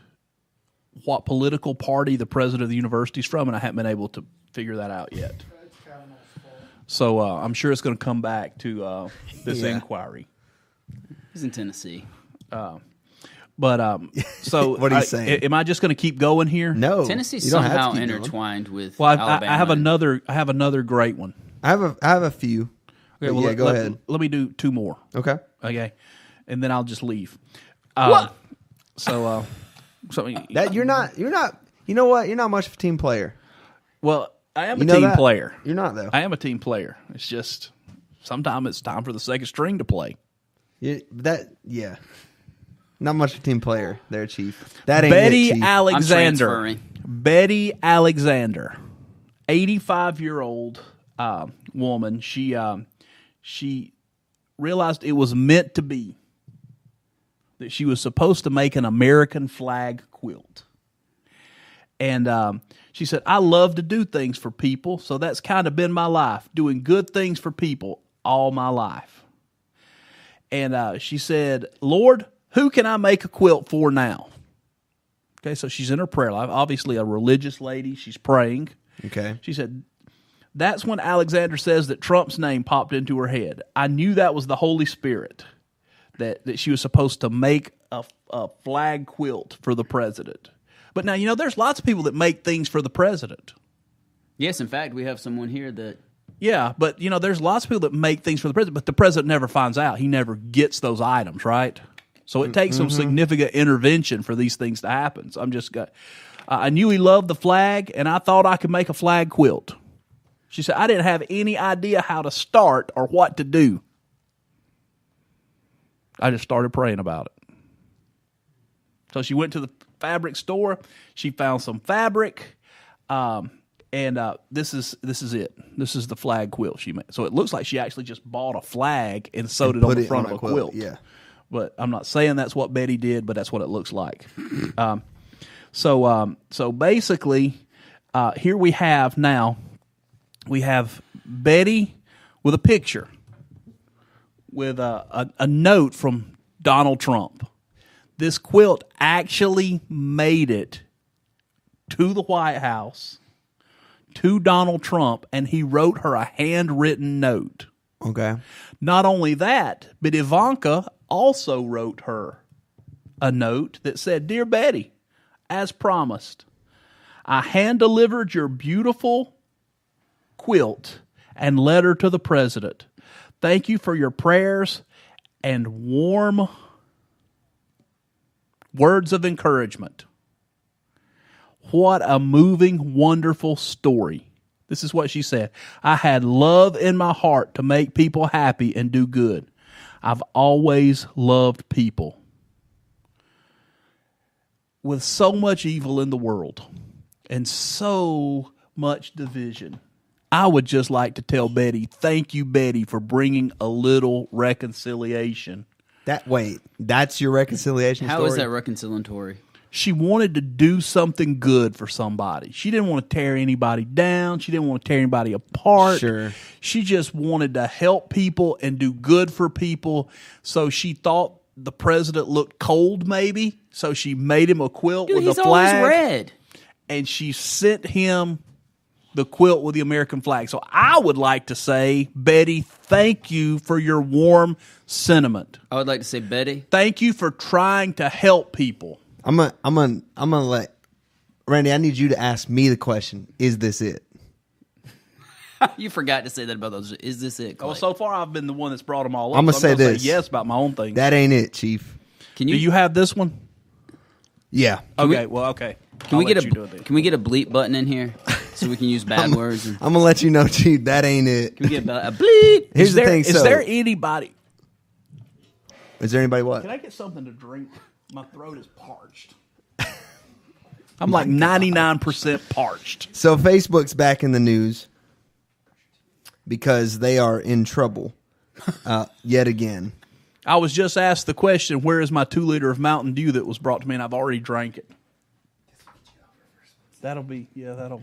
what political party the president of the university is from, and I haven't been able to figure that out yet. So I'm sure it's going to come back to this inquiry. He's in Tennessee. But so What are you saying? Am I just going to keep going here? No, Tennesse's you don't have to somehow keep going. intertwined with Well, Alabama. I have another great one. I have a few. Okay, But yeah, go ahead. Let me do two more. Okay. Okay, and then I'll just leave. What? So That you're not. You know what? You're not much of a team player. well, I am You a know team that? player. You're not though. I am a team player. It's just sometimes it's time for the second string to play. Yeah. Not much of a team player there, Chief. That ain't Betty it, Chief. Alexander. transferring. Betty Alexander, 85-year-old woman. She realized it was meant to be, that she was supposed to make an American flag quilt. And she said, I love to do things for people, so that's kind of been my life, doing good things for people all my life. And she said, Lord, who can I make a quilt for now? Okay, so she's in her prayer life. Obviously a religious lady. She's praying. Okay. She said, that's when Alexander says that Trump's name popped into her head. I knew that was the Holy Spirit, that she was supposed to make a flag quilt for the president. But now, there's lots of people that make things for the president. Yes, in fact, we have someone here that... Yeah, but, there's lots of people that make things for the president, but the president never finds out. He never gets those items, right? So it takes some significant intervention for these things to happen. So I knew he loved the flag, and I thought I could make a flag quilt. She said, I didn't have any idea how to start or what to do. I just started praying about it. So she went to the fabric store. She found some fabric, and this is it. This is the flag quilt she made. So it looks like she actually just bought a flag and sewed it on the front of a quilt. Yeah. But I'm not saying that's what Betty did, but that's what it looks like. So basically, here we have Betty with a picture with a note from Donald Trump. This quilt actually made it to the White House, to Donald Trump, and he wrote her a handwritten note. Okay. Not only that, but Ivanka also wrote her a note that said, Dear Betty, as promised, I hand-delivered your beautiful quilt and letter to the president. Thank you for your prayers and warm words of encouragement. What a moving, wonderful story. This is what she said. I had love in my heart to make people happy and do good. I've always loved people. With so much evil in the world and so much division, I would just like to tell Betty, thank you, Betty, for bringing a little reconciliation. That's your reconciliation story? How is that reconciliatory? She wanted to do something good for somebody. She didn't want to tear anybody down. She didn't want to tear anybody apart. Sure. She just wanted to help people and do good for people. So she thought the president looked cold, maybe. So she made him a quilt with a flag. He's always red. And she sent him the quilt with the American flag. So I would like to say, Betty, thank you for your warm sentiment. I would like to say, Betty, thank you for trying to help people. I'm gonna let Randy. I need you to ask me the question. Is this it? You forgot to say that about those. Is this it, Clay? Well, so far I've been the one that's brought them all up. I'm gonna say this. Say yes about my own thing. That ain't it, Chief. Do you have this one? Yeah. Okay. Can we get a bleep button in here so we can use bad words? I'm gonna let you know, Chief. That ain't it. Can we get a bleep? Here's the thing. Is there anybody? Is there anybody what? Can I get something to drink? My throat is parched. I'm like 99% parched. So Facebook's back in the news because they are in trouble yet again. I was just asked the question, where is my 2 liter of Mountain Dew that was brought to me, and I've already drank it. That'll.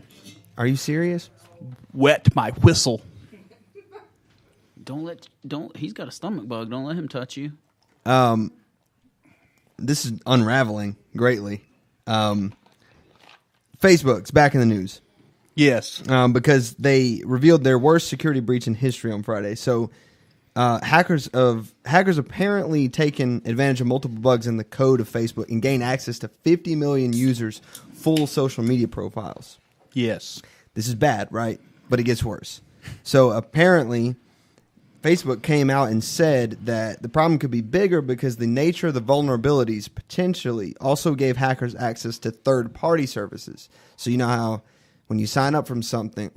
Are you serious? Wet my whistle. He's got a stomach bug. Don't let him touch you. This is unraveling greatly. Facebook's back in the news. Yes. Because they revealed their worst security breach in history on Friday. So hackers apparently taken advantage of multiple bugs in the code of Facebook and gained access to 50 million users' full social media profiles. Yes. This is bad, right? But it gets worse. So apparently Facebook came out and said that the problem could be bigger because the nature of the vulnerabilities potentially also gave hackers access to third-party services. So you know how when you sign up for something,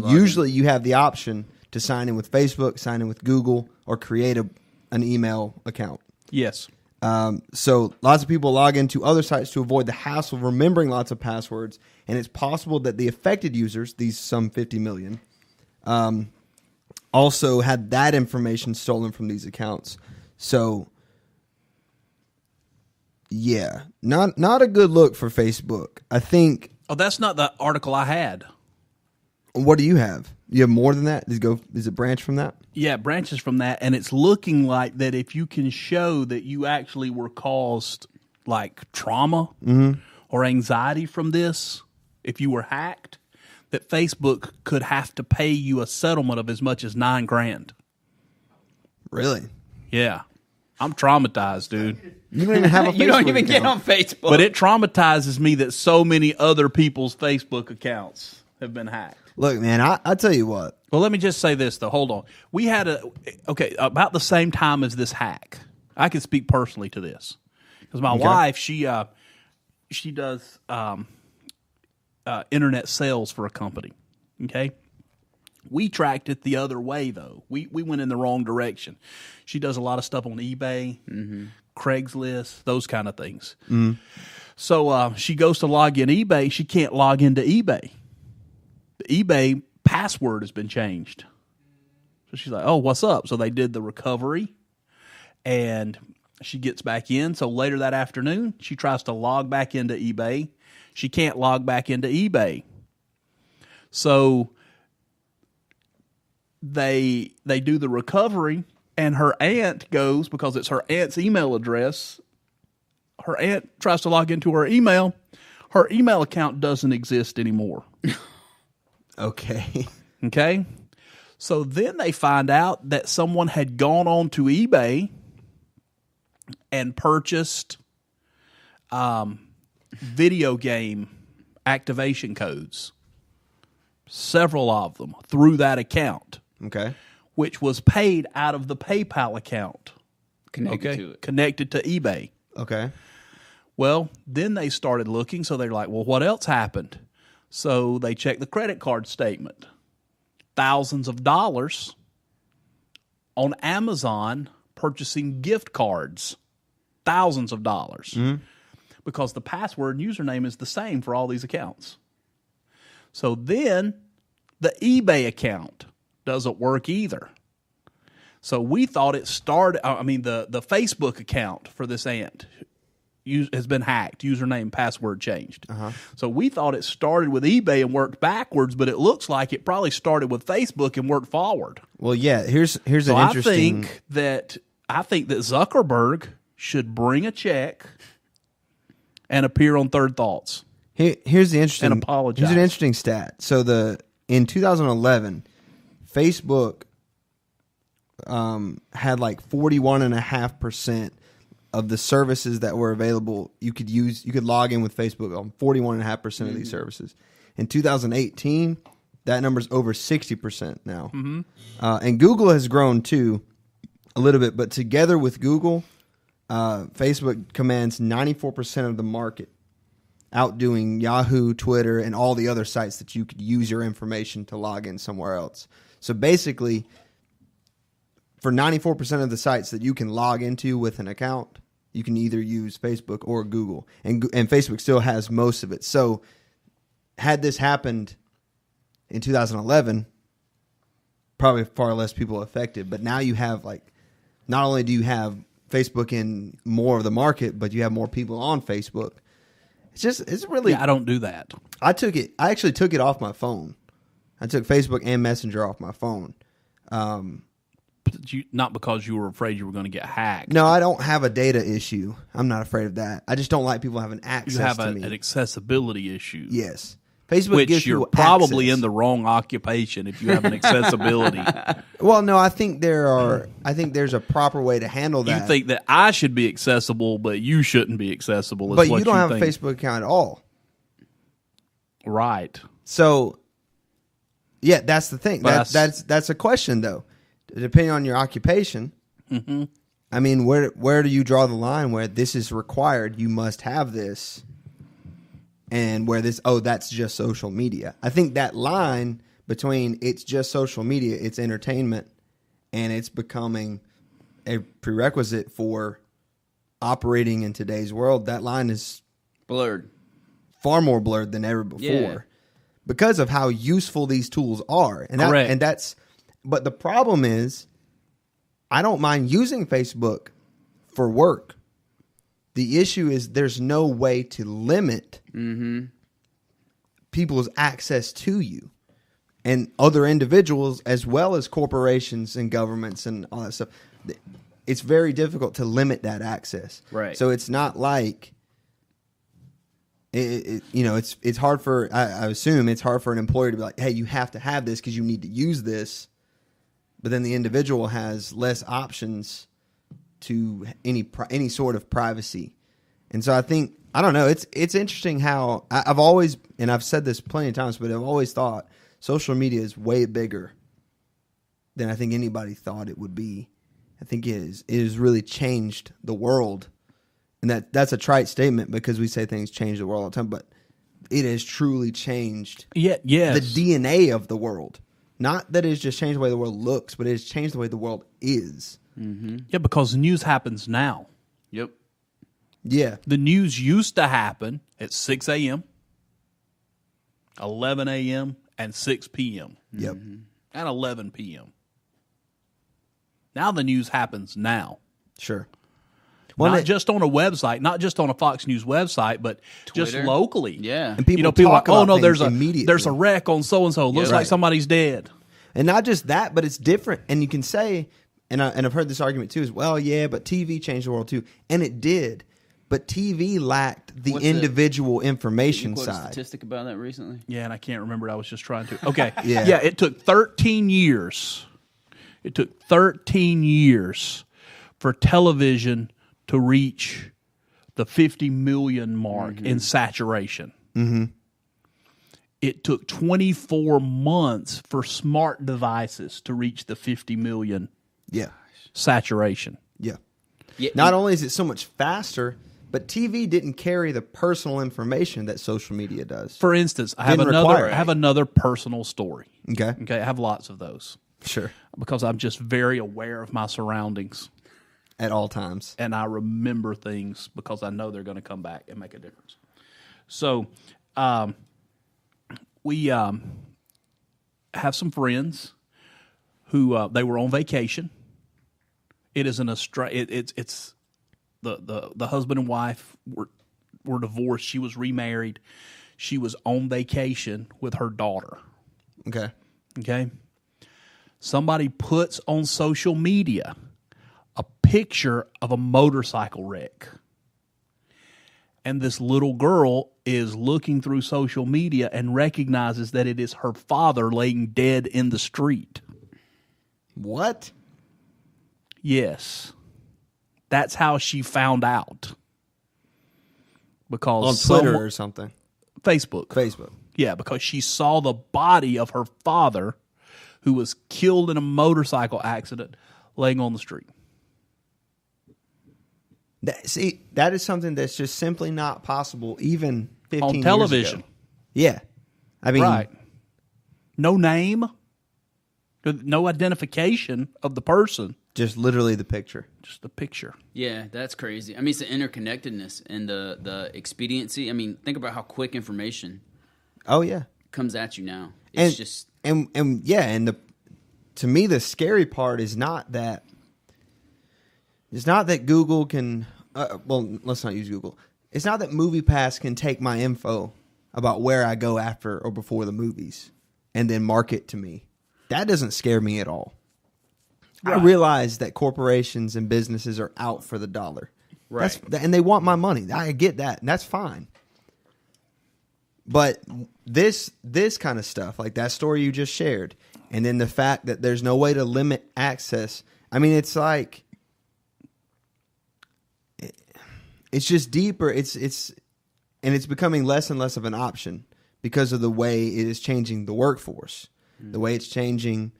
usually you have the option to sign in with Facebook, sign in with Google, or create an email account. Yes. So lots of people log into other sites to avoid the hassle of remembering lots of passwords, and it's possible that the affected users, these some 50 million, also had that information stolen from these accounts. So, yeah, not a good look for Facebook. I think Oh, that's not the article I had. What do you have? You have more than that? Is it branch from that? Yeah, it branches from that, and it's looking like that if you can show that you actually were caused like trauma or anxiety from this, if you were hacked, that Facebook could have to pay you a settlement of as much as $9,000. Really? Yeah. I'm traumatized, dude. You don't even have a Facebook You don't even get account. on Facebook. But it traumatizes me that so many other people's Facebook accounts have been hacked. Look, man, I tell you what. Well, let me just say this, though. Hold on. We had about the same time as this hack. I can speak personally to this. Because my wife, she does internet sales for a company. Okay? We tracked it the other way, though. We went in the wrong direction. She does a lot of stuff on eBay, Craigslist, those kind of things. So she goes to log in eBay. She can't log into eBay. The eBay password has been changed. So she's like, oh, what's up? So they did the recovery, and she gets back in. So later that afternoon, she tries to log back into eBay. She can't log back into eBay. So they do the recovery, and her aunt goes, because it's her aunt's email address, her aunt tries to log into her email. Her email account doesn't exist anymore. Okay. Okay? So then they find out that someone had gone on to eBay and purchased video game activation codes, several of them, through that account. Okay. Which was paid out of the PayPal account. Connected to it. Connected to eBay. Okay. Well, then they started looking, so they're like, well, what else happened? So they checked the credit card statement. Thousands of dollars on Amazon purchasing gift cards. Thousands of dollars. Because the password and username is the same for all these accounts. So then the eBay account doesn't work either. So we thought it started, the Facebook account for this aunt has been hacked, username, password changed. So we thought it started with eBay and worked backwards, but it looks like it probably started with Facebook and worked forward. Well, yeah, here's an interesting... I think that Zuckerberg should bring a check and appear on Third Thoughts. Here's the interesting... And apologize. Here's an interesting stat. So in 2011, Facebook had like 41.5% of the services that were available. You could log in with Facebook on 41.5% of these services. In 2018, that number's over 60% now. And Google has grown too a little bit, but together with Google, Facebook commands 94% of the market, outdoing Yahoo, Twitter, and all the other sites that you could use your information to log in somewhere else. So basically, for 94% of the sites that you can log into with an account, you can either use Facebook or Google. And Facebook still has most of it. So had this happened in 2011, probably far less people affected. But now you have, like, not only do you have Facebook in more of the market, but you have more people on Facebook. It's really... Yeah, I don't do that. I actually took it off my phone. I took Facebook and Messenger off my phone. Not because you were afraid you were going to get hacked. No, I don't have a data issue. I'm not afraid of that. I just don't like people having access to me. You have an accessibility issue. Yes. Facebook which gives you're people probably access. in the wrong occupation if you have an accessibility. Well, no, I think there's a proper way to handle that. You think that I should be accessible, but you shouldn't be accessible. But you don't have a Facebook account at all. Right. So, yeah, that's the thing. That's a question, though. Depending on your occupation, I mean, where do you draw the line where this is required? You must have this, and where that's just social media. I think that line between it's just social media, it's entertainment, and it's becoming a prerequisite for operating in today's world, that line is blurred, far more blurred than ever before, because of how useful these tools are. And correct. But the problem is, I don't mind using Facebook for work. The issue is there's no way to limit people's access to you and other individuals as well as corporations and governments and all that stuff. It's very difficult to limit that access. Right. So it's not like it's hard for I assume it's hard for an employer to be like, hey, you have to have this because you need to use this. But then the individual has less options to any sort of privacy. And so I don't know. It's interesting how I've always, and I've said this plenty of times, but I've always thought social media is way bigger than I think anybody thought it would be. I think it has really changed the world. And that's a trite statement because we say things change the world all the time, but it has truly changed yes. the DNA of the world. Not that it's just changed the way the world looks, but it's changed the way the world is. Mm-hmm. Yeah, because news happens now. Yep. Yeah. The news used to happen at 6 a.m., 11 a.m., and 6 p.m. Yep. And 11 p.m. Now the news happens now. Sure. Not just on a website, not just on a Fox News website, but Twitter. just locally. Yeah. And people like, talk about there's immediately. there's a wreck on so-and-so. Looks like somebody's dead. And not just that, but it's different. And you can say, and I've heard this argument too, is, well, yeah, but TV changed the world too. And it did. But TV lacked the individual information Did you quote side. a statistic about that recently? Yeah, and I can't remember. I was just trying to. Okay. Yeah. It took 13 years. It took 13 years for television to reach the 50 million mark in saturation. Mm-hmm. It took 24 months for smart devices to reach the 50 million saturation. Yeah. Yeah. Not only is it so much faster, but TV didn't carry the personal information that social media does. For instance, I have another personal story. Okay. I have lots of those. Sure. Because I'm just very aware of my surroundings. At all times. And I remember things because I know they're going to come back and make a difference. So we have some friends who they were on vacation. It is it's the husband and wife were divorced. She was remarried. She was on vacation with her daughter. Okay. Somebody puts on social media a picture of a motorcycle wreck. And this little girl is looking through social media and recognizes that it is her father laying dead in the street. What? Yes. That's how she found out. Because on Twitter or something. Facebook. Yeah, because she saw the body of her father who was killed in a motorcycle accident laying on the street. That is something that's just simply not possible even 15 on years television. Ago. Yeah. I mean, right. No name, no identification of the person. Just literally the picture. Just the picture. Yeah, that's crazy. I mean, it's the interconnectedness and the expediency. I mean, think about how quick information comes at you now. It's to me the scary part is not that Google can let's not use Google. It's not that MoviePass can take my info about where I go after or before the movies and then market to me. That doesn't scare me at all. Right. I realize that corporations and businesses are out for the dollar. Right. And they want my money. I get that, and that's fine. But this kind of stuff, like that story you just shared, and then the fact that there's no way to limit access, I mean, it's like, it's just deeper. It's becoming less and less of an option because of the way it is changing the workforce, the way it's changing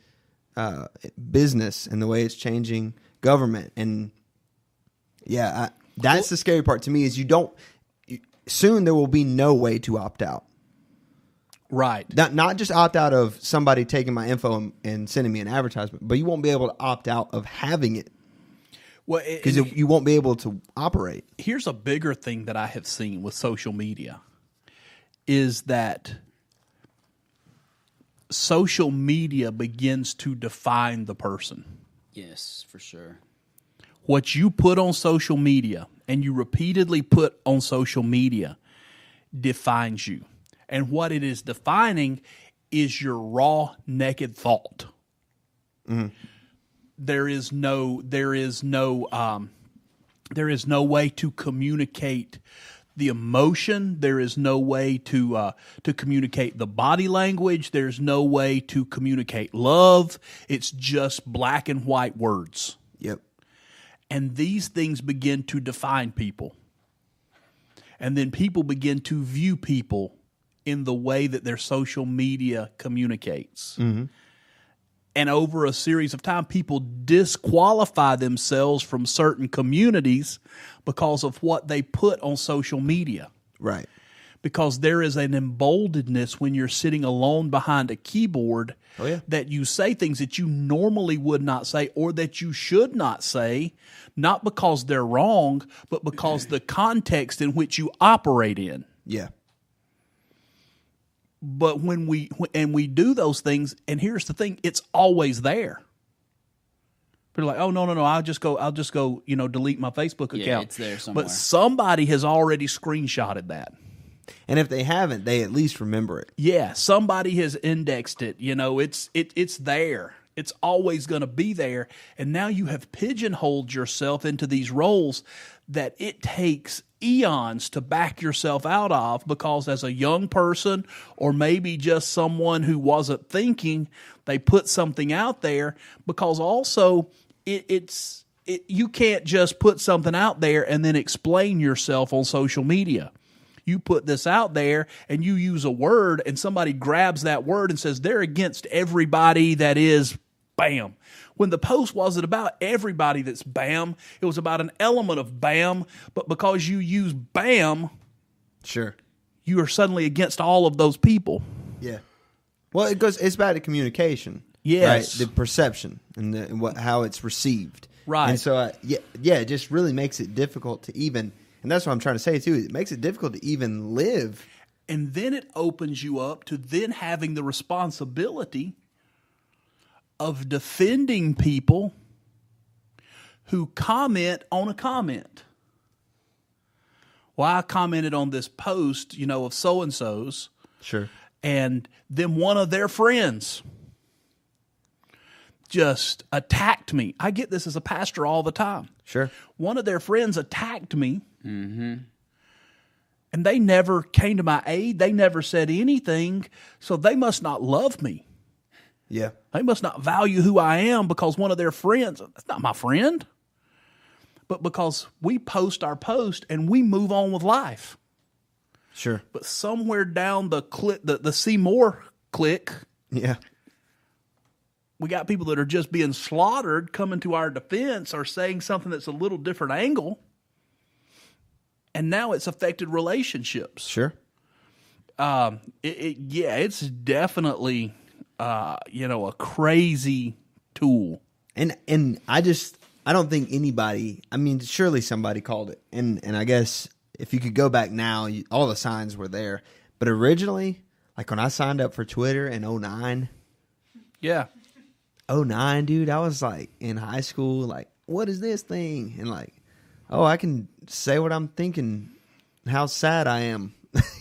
business, and the way it's changing government. And that's the scary part to me is soon there will be no way to opt out. Right. Not just opt out of somebody taking my info and sending me an advertisement, but you won't be able to opt out of having it. Well, because you won't be able to operate. Here's a bigger thing that I have seen with social media is that social media begins to define the person. Yes, for sure. What you put on social media and you repeatedly put on social media defines you. And what it is defining is your raw, naked thought. Mm-hmm. There is no way to communicate the emotion. There is no way to communicate the body language. There's no way to communicate love. It's just black and white words. Yep. And these things begin to define people. And then people begin to view people in the way that their social media communicates. Mm-hmm. And over a series of time, people disqualify themselves from certain communities because of what they put on social media. Right. Because there is an emboldenedness when you're sitting alone behind a keyboard that you say things that you normally would not say or that you should not say, not because they're wrong, but because the context in which you operate in. Yeah. But when we do those things, and here's the thing, it's always there. People are like, oh, no, I'll just go, delete my Facebook account. Yeah, it's there somewhere. But somebody has already screenshotted that. And if they haven't, they at least remember it. Yeah, somebody has indexed it. It's there. It's always going to be there. And now you have pigeonholed yourself into these roles that it takes eons to back yourself out of, because as a young person, or maybe just someone who wasn't thinking, they put something out there. Because also you can't just put something out there and then explain yourself on social media. You put this out there and you use a word, and somebody grabs that word and says they're against everybody that is bam. When the post wasn't about everybody that's bam, it was about an element of bam, but because you use bam, sure, you are suddenly against all of those people. Yeah. Well, it's back to communication. Yes. Right? The perception and how it's received. Right. And so, it just really makes it difficult to even, and that's what I'm trying to say too, it makes it difficult to even live. And then it opens you up to then having the responsibility of defending people who comment on a comment. Well, I commented on this post, of so-and-so's. Sure. And then one of their friends just attacked me. I get this as a pastor all the time. Sure. One of their friends attacked me. Mm-hmm. And they never came to my aid. They never said anything. So they must not love me. Yeah. They must not value who I am because one of their friends, that's not my friend. But because we post our post and we move on with life. Sure. But somewhere down the see more click, yeah, we got people that are just being slaughtered coming to our defense or saying something that's a little different angle. And now it's affected relationships. Sure. It's definitely a crazy tool. And I don't think anybody, surely somebody called it. And I guess if you could go back now, all the signs were there. But originally, like when I signed up for Twitter in 2009. Yeah. 2009, dude, I was like in high school, like, what is this thing? And like, oh, I can say what I'm thinking, how sad I am.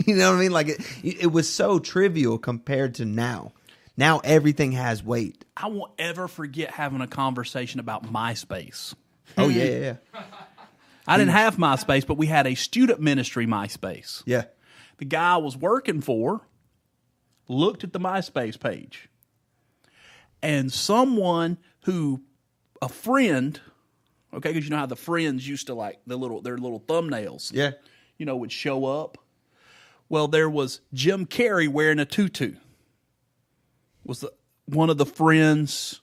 You know what I mean? Like it was so trivial compared to now. Now everything has weight. I won't ever forget having a conversation about MySpace. Oh, yeah. I didn't have MySpace, but we had a student ministry MySpace. Yeah. The guy I was working for looked at the MySpace page. And a friend, okay, because you know how the friends used to like their little thumbnails. Yeah. Would show up. Well, there was Jim Carrey wearing a tutu. Was one of the friends'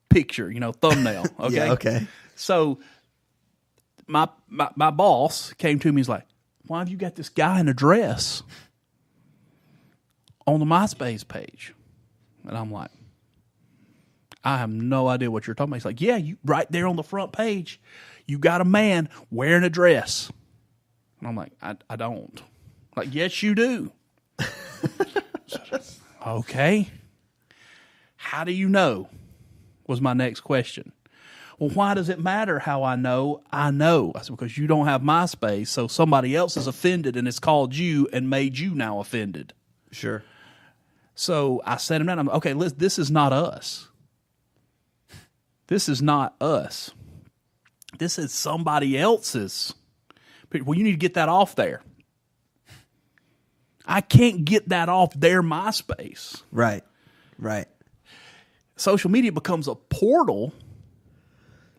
picture, thumbnail. Okay. Yeah, okay. So my boss came to me. He's like, "Why have you got this guy in a dress on the MySpace page?" And I'm like, "I have no idea what you're talking about." He's like, "Yeah, you right there on the front page, you got a man wearing a dress." And I'm like, I don't. Like, yes, you do. Okay. How do you know? Was my next question. Well, why does it matter how I know? I know. I said, because you don't have MySpace, so somebody else is offended and it's called you and made you now offended. Sure. So I sat him down. I'm okay, this is not us. This is not us. This is somebody else's. Well, you need to get that off there. I can't get that off their MySpace. Right. Social media becomes a portal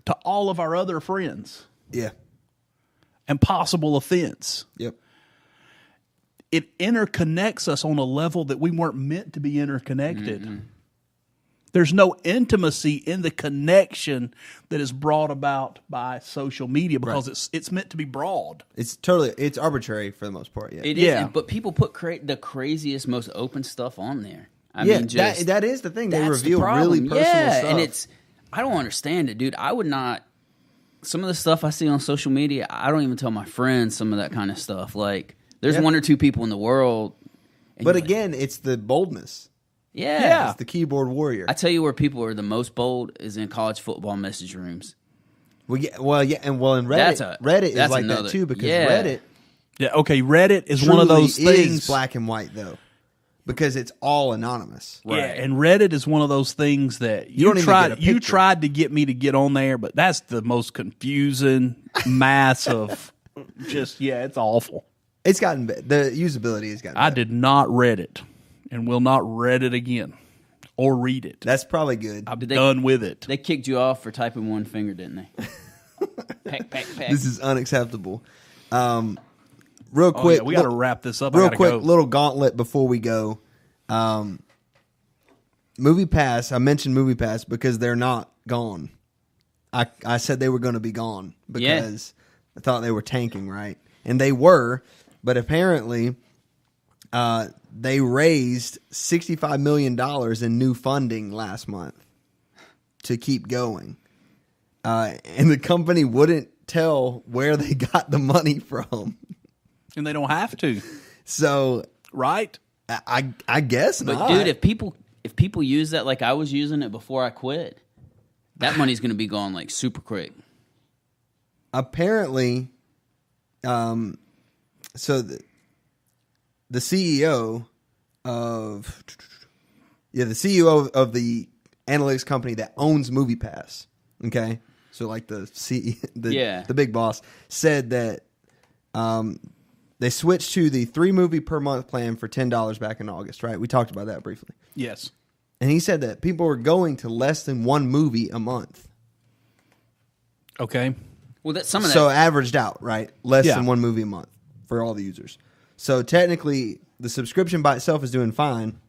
to all of our other friends. Yeah. And possible offense. Yep. It interconnects us on a level that we weren't meant to be interconnected. Mm-hmm. There's no intimacy in the connection that is brought about by social media because it's meant to be broad. It's arbitrary for the most part. Yeah. It is, but people put the craziest, most open stuff on there. I mean, that is the thing. They reveal really personal stuff. And I don't understand it, dude. I would not. Some of the stuff I see on social media, I don't even tell my friends some of that kind of stuff. Like, there's one or two people in the world. But again, it's the boldness. Yeah. It's the keyboard warrior. I tell you where people are the most bold is in college football message rooms. And in Reddit, Reddit is like that too because Reddit. Yeah, okay, Reddit is one of those things. Is black and white though, because it's all anonymous. Right. Yeah, and Reddit is one of those things that you tried to get me to get on there, but that's the most confusing mass of it's awful. It's gotten the usability has gotten. I did not Reddit. And will not read it again or read it. That's probably good. I'm done with it. They kicked you off for typing one finger, didn't they? Pack. This is unacceptable. Real quick, we got to wrap this up. Real quick, little gauntlet before we go. Movie Pass. I mentioned Movie Pass because they're not gone. I said they were going to be gone because I thought they were tanking, right? And they were, but apparently. They raised $65 million in new funding last month to keep going. And the company wouldn't tell where they got the money from. And they don't have to. So, right? I guess not. But dude, if people use that like I was using it before I quit, that money's going to be gone like super quick. Apparently, the CEO of the analytics company that owns MoviePass, okay, so like the big boss said that they switched to the 3 movie per month plan for $10 back in August, right? We talked about that briefly. Yes, and he said that people were going to less than 1 movie a month. Okay, well that's some of that. So averaged out, right? Less than 1 movie a month for all the users. So technically, the subscription by itself is doing fine,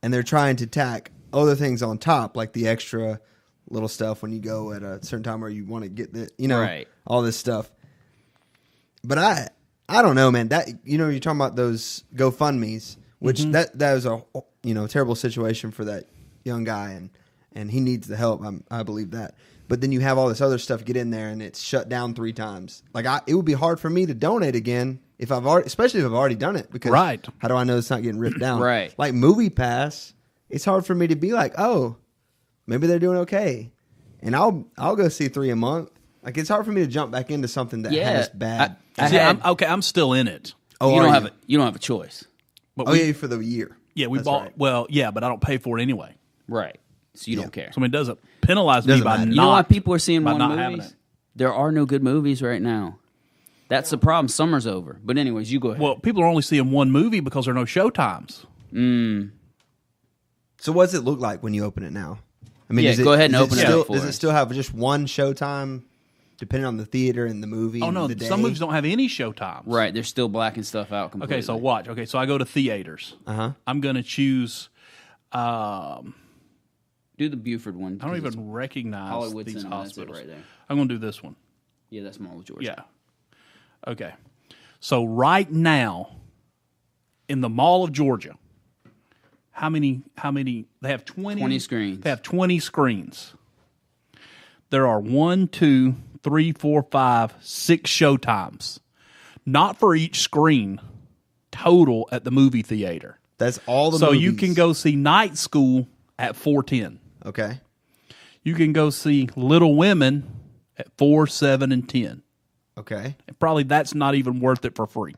and they're trying to tack other things on top, like the extra little stuff when you go at a certain time where you want to get all this stuff. But I don't know, man. That you're talking about those GoFundMes, which that was a terrible situation for that young guy, and he needs the help. I believe that. But then you have all this other stuff get in there, and it's shut down 3 times. Like it would be hard for me to donate again. Especially if I've already done it, because how do I know it's not getting ripped down? Right. Like Movie Pass, it's hard for me to be like, oh, maybe they're doing okay, and I'll go see 3 a month. Like it's hard for me to jump back into something that has bad. I'm still in it. Oh, you don't have a choice. But for the year. Yeah, we bought. Right. Well, yeah, but I don't pay for it anyway. Right. So you don't care. So it doesn't penalize me by not. You know why people are seeing one movies? There are no good movies right now. That's the problem. Summer's over. But anyways, you go ahead. Well, people are only seeing 1 movie because there are no showtimes. So what does it look like when you open it now? I mean, go ahead and open it up for Does it still have just 1 showtime, depending on the theater and the movie? Oh, no. The day? Some movies don't have any showtimes. Right. They're still blacking stuff out completely. Okay, so watch. Okay, so I go to theaters. I'm going to choose... do the Buford one. I don't even recognize Hollywood these Cinema, hospitals. That's it right there. I'm going to do this one. Yeah, that's Mall of Georgia. Yeah. Okay. So right now, in the Mall of Georgia, how many? They have 20 screens. They have 20 screens. There are 1, 2, 3, 4, 5, 6 showtimes. Not for each screen, total at the movie theater. That's all the so movies. You can go see Night School at 4:10. Okay. You can go see Little Women at 4, 7, and 10. Okay. And probably that's not even worth it for free.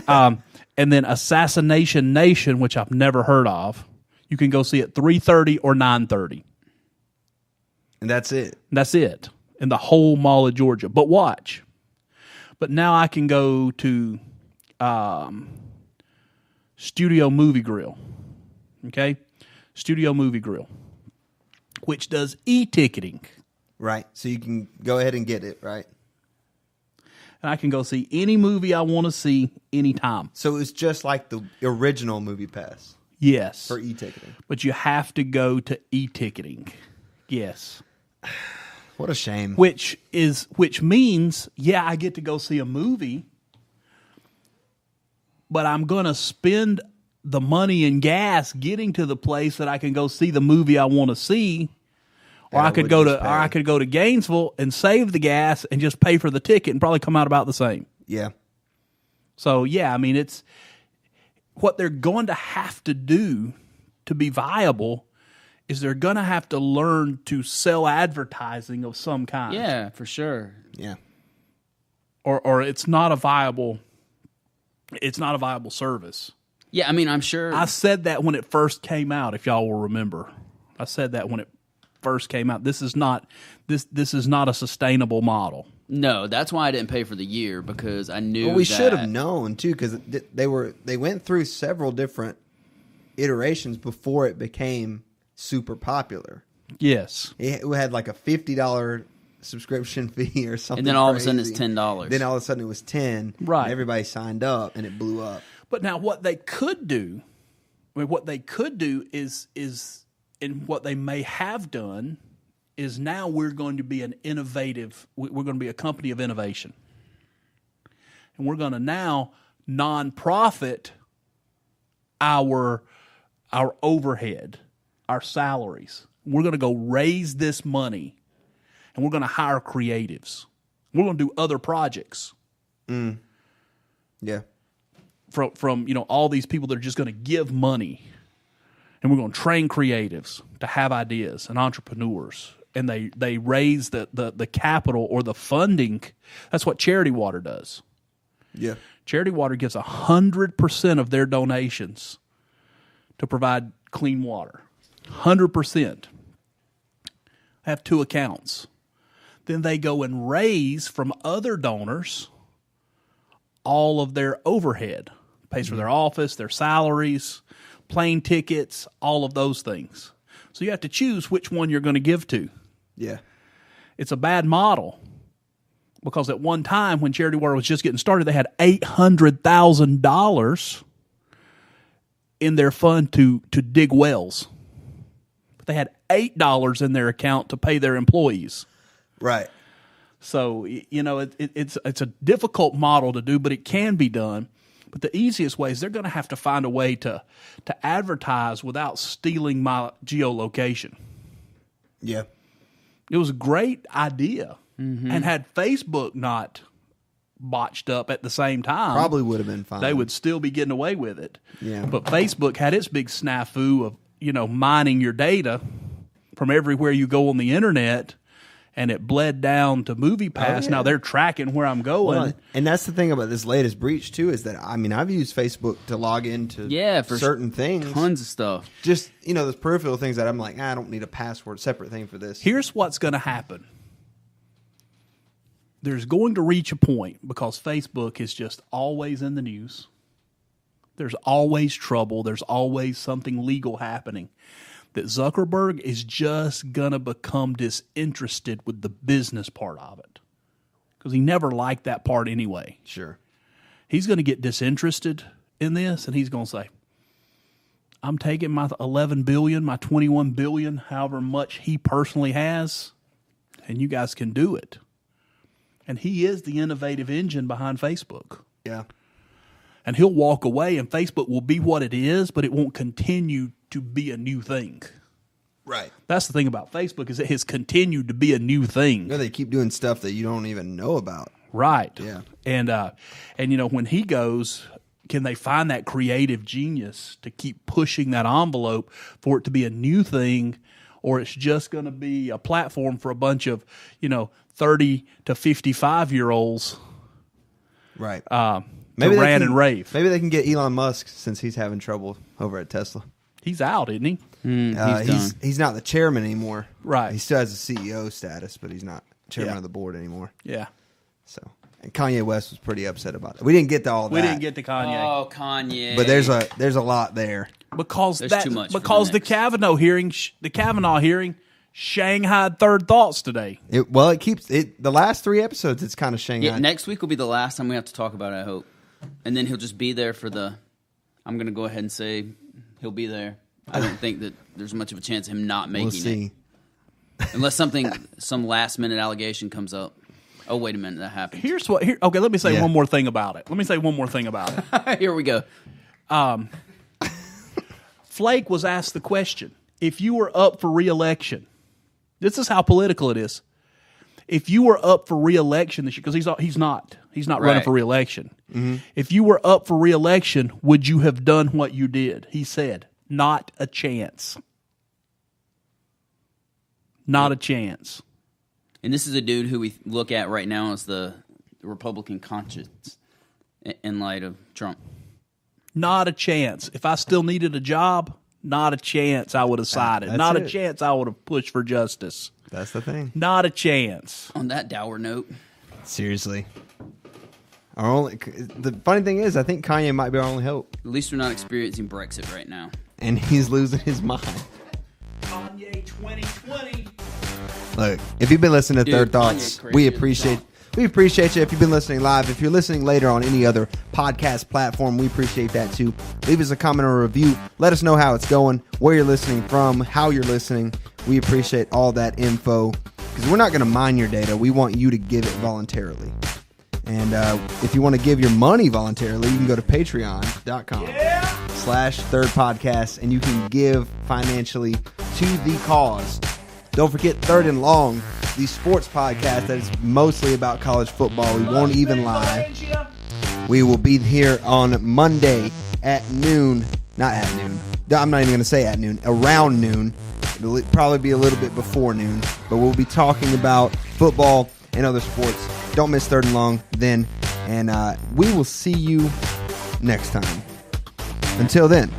And then Assassination Nation, which I've never heard of, you can go see at 3:30 or 9:30. And that's it. That's it in the whole Mall of Georgia. But watch. But now I can go to Studio Movie Grill. Okay? Studio Movie Grill, which does e-ticketing. Right. So you can go ahead and get it, right? And I can go see any movie I want to see anytime. So it's just like the original Movie Pass Yes. for e-ticketing. But you have to go to e-ticketing. Yes. What a shame. Which means, yeah, I get to go see a movie, but I'm going to spend the money and gas getting to the place that I can go see the movie I want to see. Or I could go to Gainesville and save the gas and just pay for the ticket and probably come out about the same. Yeah. So yeah, I mean, it's what they're going to have to do to be viable is they're going to have to learn to sell advertising of some kind. Yeah, for sure. Yeah. Or it's not a viable service. Yeah, I mean, I'm sure. I said that when it first came out, if y'all will remember. I said that when it first came out. This is not a sustainable model. No, that's why I didn't pay for the year, because I knew. Well, we should have known too, because they went through several different iterations before it became super popular. Yes, it had like a $50 subscription fee or something, and then all crazy. of a sudden it's $10. Then all of a sudden it was 10. Right, and everybody signed up, and it blew up. But now what they could do, is and what they may have done is now we're going to be we're going to be a company of innovation. And we're going to now nonprofit our overhead, our salaries. We're going to go raise this money and we're going to hire creatives. We're going to do other projects. Yeah. From all these people that are just going to give money. And we're going to train creatives to have ideas and entrepreneurs. And they raise the capital or the funding. That's what Charity Water does. Yeah. Charity Water gives 100% of their donations to provide clean water. 100%. Have 2 accounts. Then they go and raise from other donors all of their overhead. Pays for their office, their salaries, plane tickets, all of those things. So you have to choose which one you're going to give to. Yeah. It's a bad model because at one time when Charity Water was just getting started, they had $800,000 in their fund to dig wells. But they had $8 in their account to pay their employees. Right. So, it's a difficult model to do, but it can be done. But the easiest way is they're going to have to find a way to advertise without stealing my geolocation. Yeah. It was a great idea. Mm-hmm. And had Facebook not botched up at the same time, probably would have been fine. They would still be getting away with it. Yeah. But Facebook had its big snafu of, mining your data from everywhere you go on the internet. And it bled down to MoviePass. Oh, yeah. Now they're tracking where I'm going. Well, and that's the thing about this latest breach, too, is that, I've used Facebook to log into for certain things. Tons of stuff. Just, those peripheral things that I'm like, I don't need a password, separate thing for this. Here's what's going to happen. There's going to reach a point, because Facebook is just always in the news. There's always trouble. There's always something legal happening. That Zuckerberg is just going to become disinterested with the business part of it. Because he never liked that part anyway. Sure. He's going to get disinterested in this, and he's going to say, I'm taking my $11 billion, my $21 billion, however much he personally has, and you guys can do it. And he is the innovative engine behind Facebook. Yeah. And he'll walk away, and Facebook will be what it is, but it won't continue to be a new thing. Right. That's the thing about Facebook, is it has continued to be a new thing. They keep doing stuff that you don't even know about. Right. Yeah. And when he goes, can they find that creative genius to keep pushing that envelope for it to be a new thing, or it's just going to be a platform for a bunch of, 30 to 55-year-olds. Right. Maybe rant and rave. Maybe they can get Elon Musk since he's having trouble over at Tesla. He's out, isn't he? He's not the chairman anymore. Right. He still has a CEO status, but he's not chairman of the board anymore. Yeah. So, and Kanye West was pretty upset about it. We didn't get to all that. We didn't get to Kanye. Oh, Kanye. But there's a lot there. Because There's too much because for the Kavanaugh hearing shanghaied third thoughts today. It keeps it. The last 3 episodes, it's kind of shanghaied. Yeah, next week will be the last time we have to talk about it, I hope. And then he'll just be there for I'm going to go ahead and say he'll be there. I don't think that there's much of a chance of him not making We'll see. it. Unless some last minute allegation comes up. Oh, wait a minute, that happened. Okay, let me say one more thing about it. Here we go. Flake was asked the question, if you were up for re-election, this is how political it is. If you were up for re-election this year, because he's not running for re-election. Mm-hmm. If you were up for re-election, would you have done what you did? He said, not a chance. Not a chance. And this is a dude who we look at right now as the Republican conscience in light of Trump. Not a chance. If I still needed a job, not a chance I would have sided. Not a chance I would have pushed for justice. That's the thing. Not a chance. On that dour note. Seriously. The funny thing is, I think Kanye might be our only hope. At least we're not experiencing Brexit right now. And he's losing his mind. Kanye 2020. Look, if you've been listening to Third Thoughts, we appreciate you. If you've been listening live. If you're listening later on any other podcast platform, we appreciate that too. Leave us a comment or a review. Let us know how it's going, where you're listening from, how you're listening. We appreciate all that info because we're not going to mine your data. We want you to give it voluntarily. And if you want to give your money voluntarily, you can go to patreon.com/Third Podcast, and you can give financially to the cause. Don't forget Third and Long, the sports podcast that is mostly about college football. We won't even lie. We will be here on Monday at noon. Not at noon. I'm not even going to say at noon. Around noon. It'll probably be a little bit before noon. But we'll be talking about football and other sports. Don't miss Third and Long then. And we will see you next time. Until then.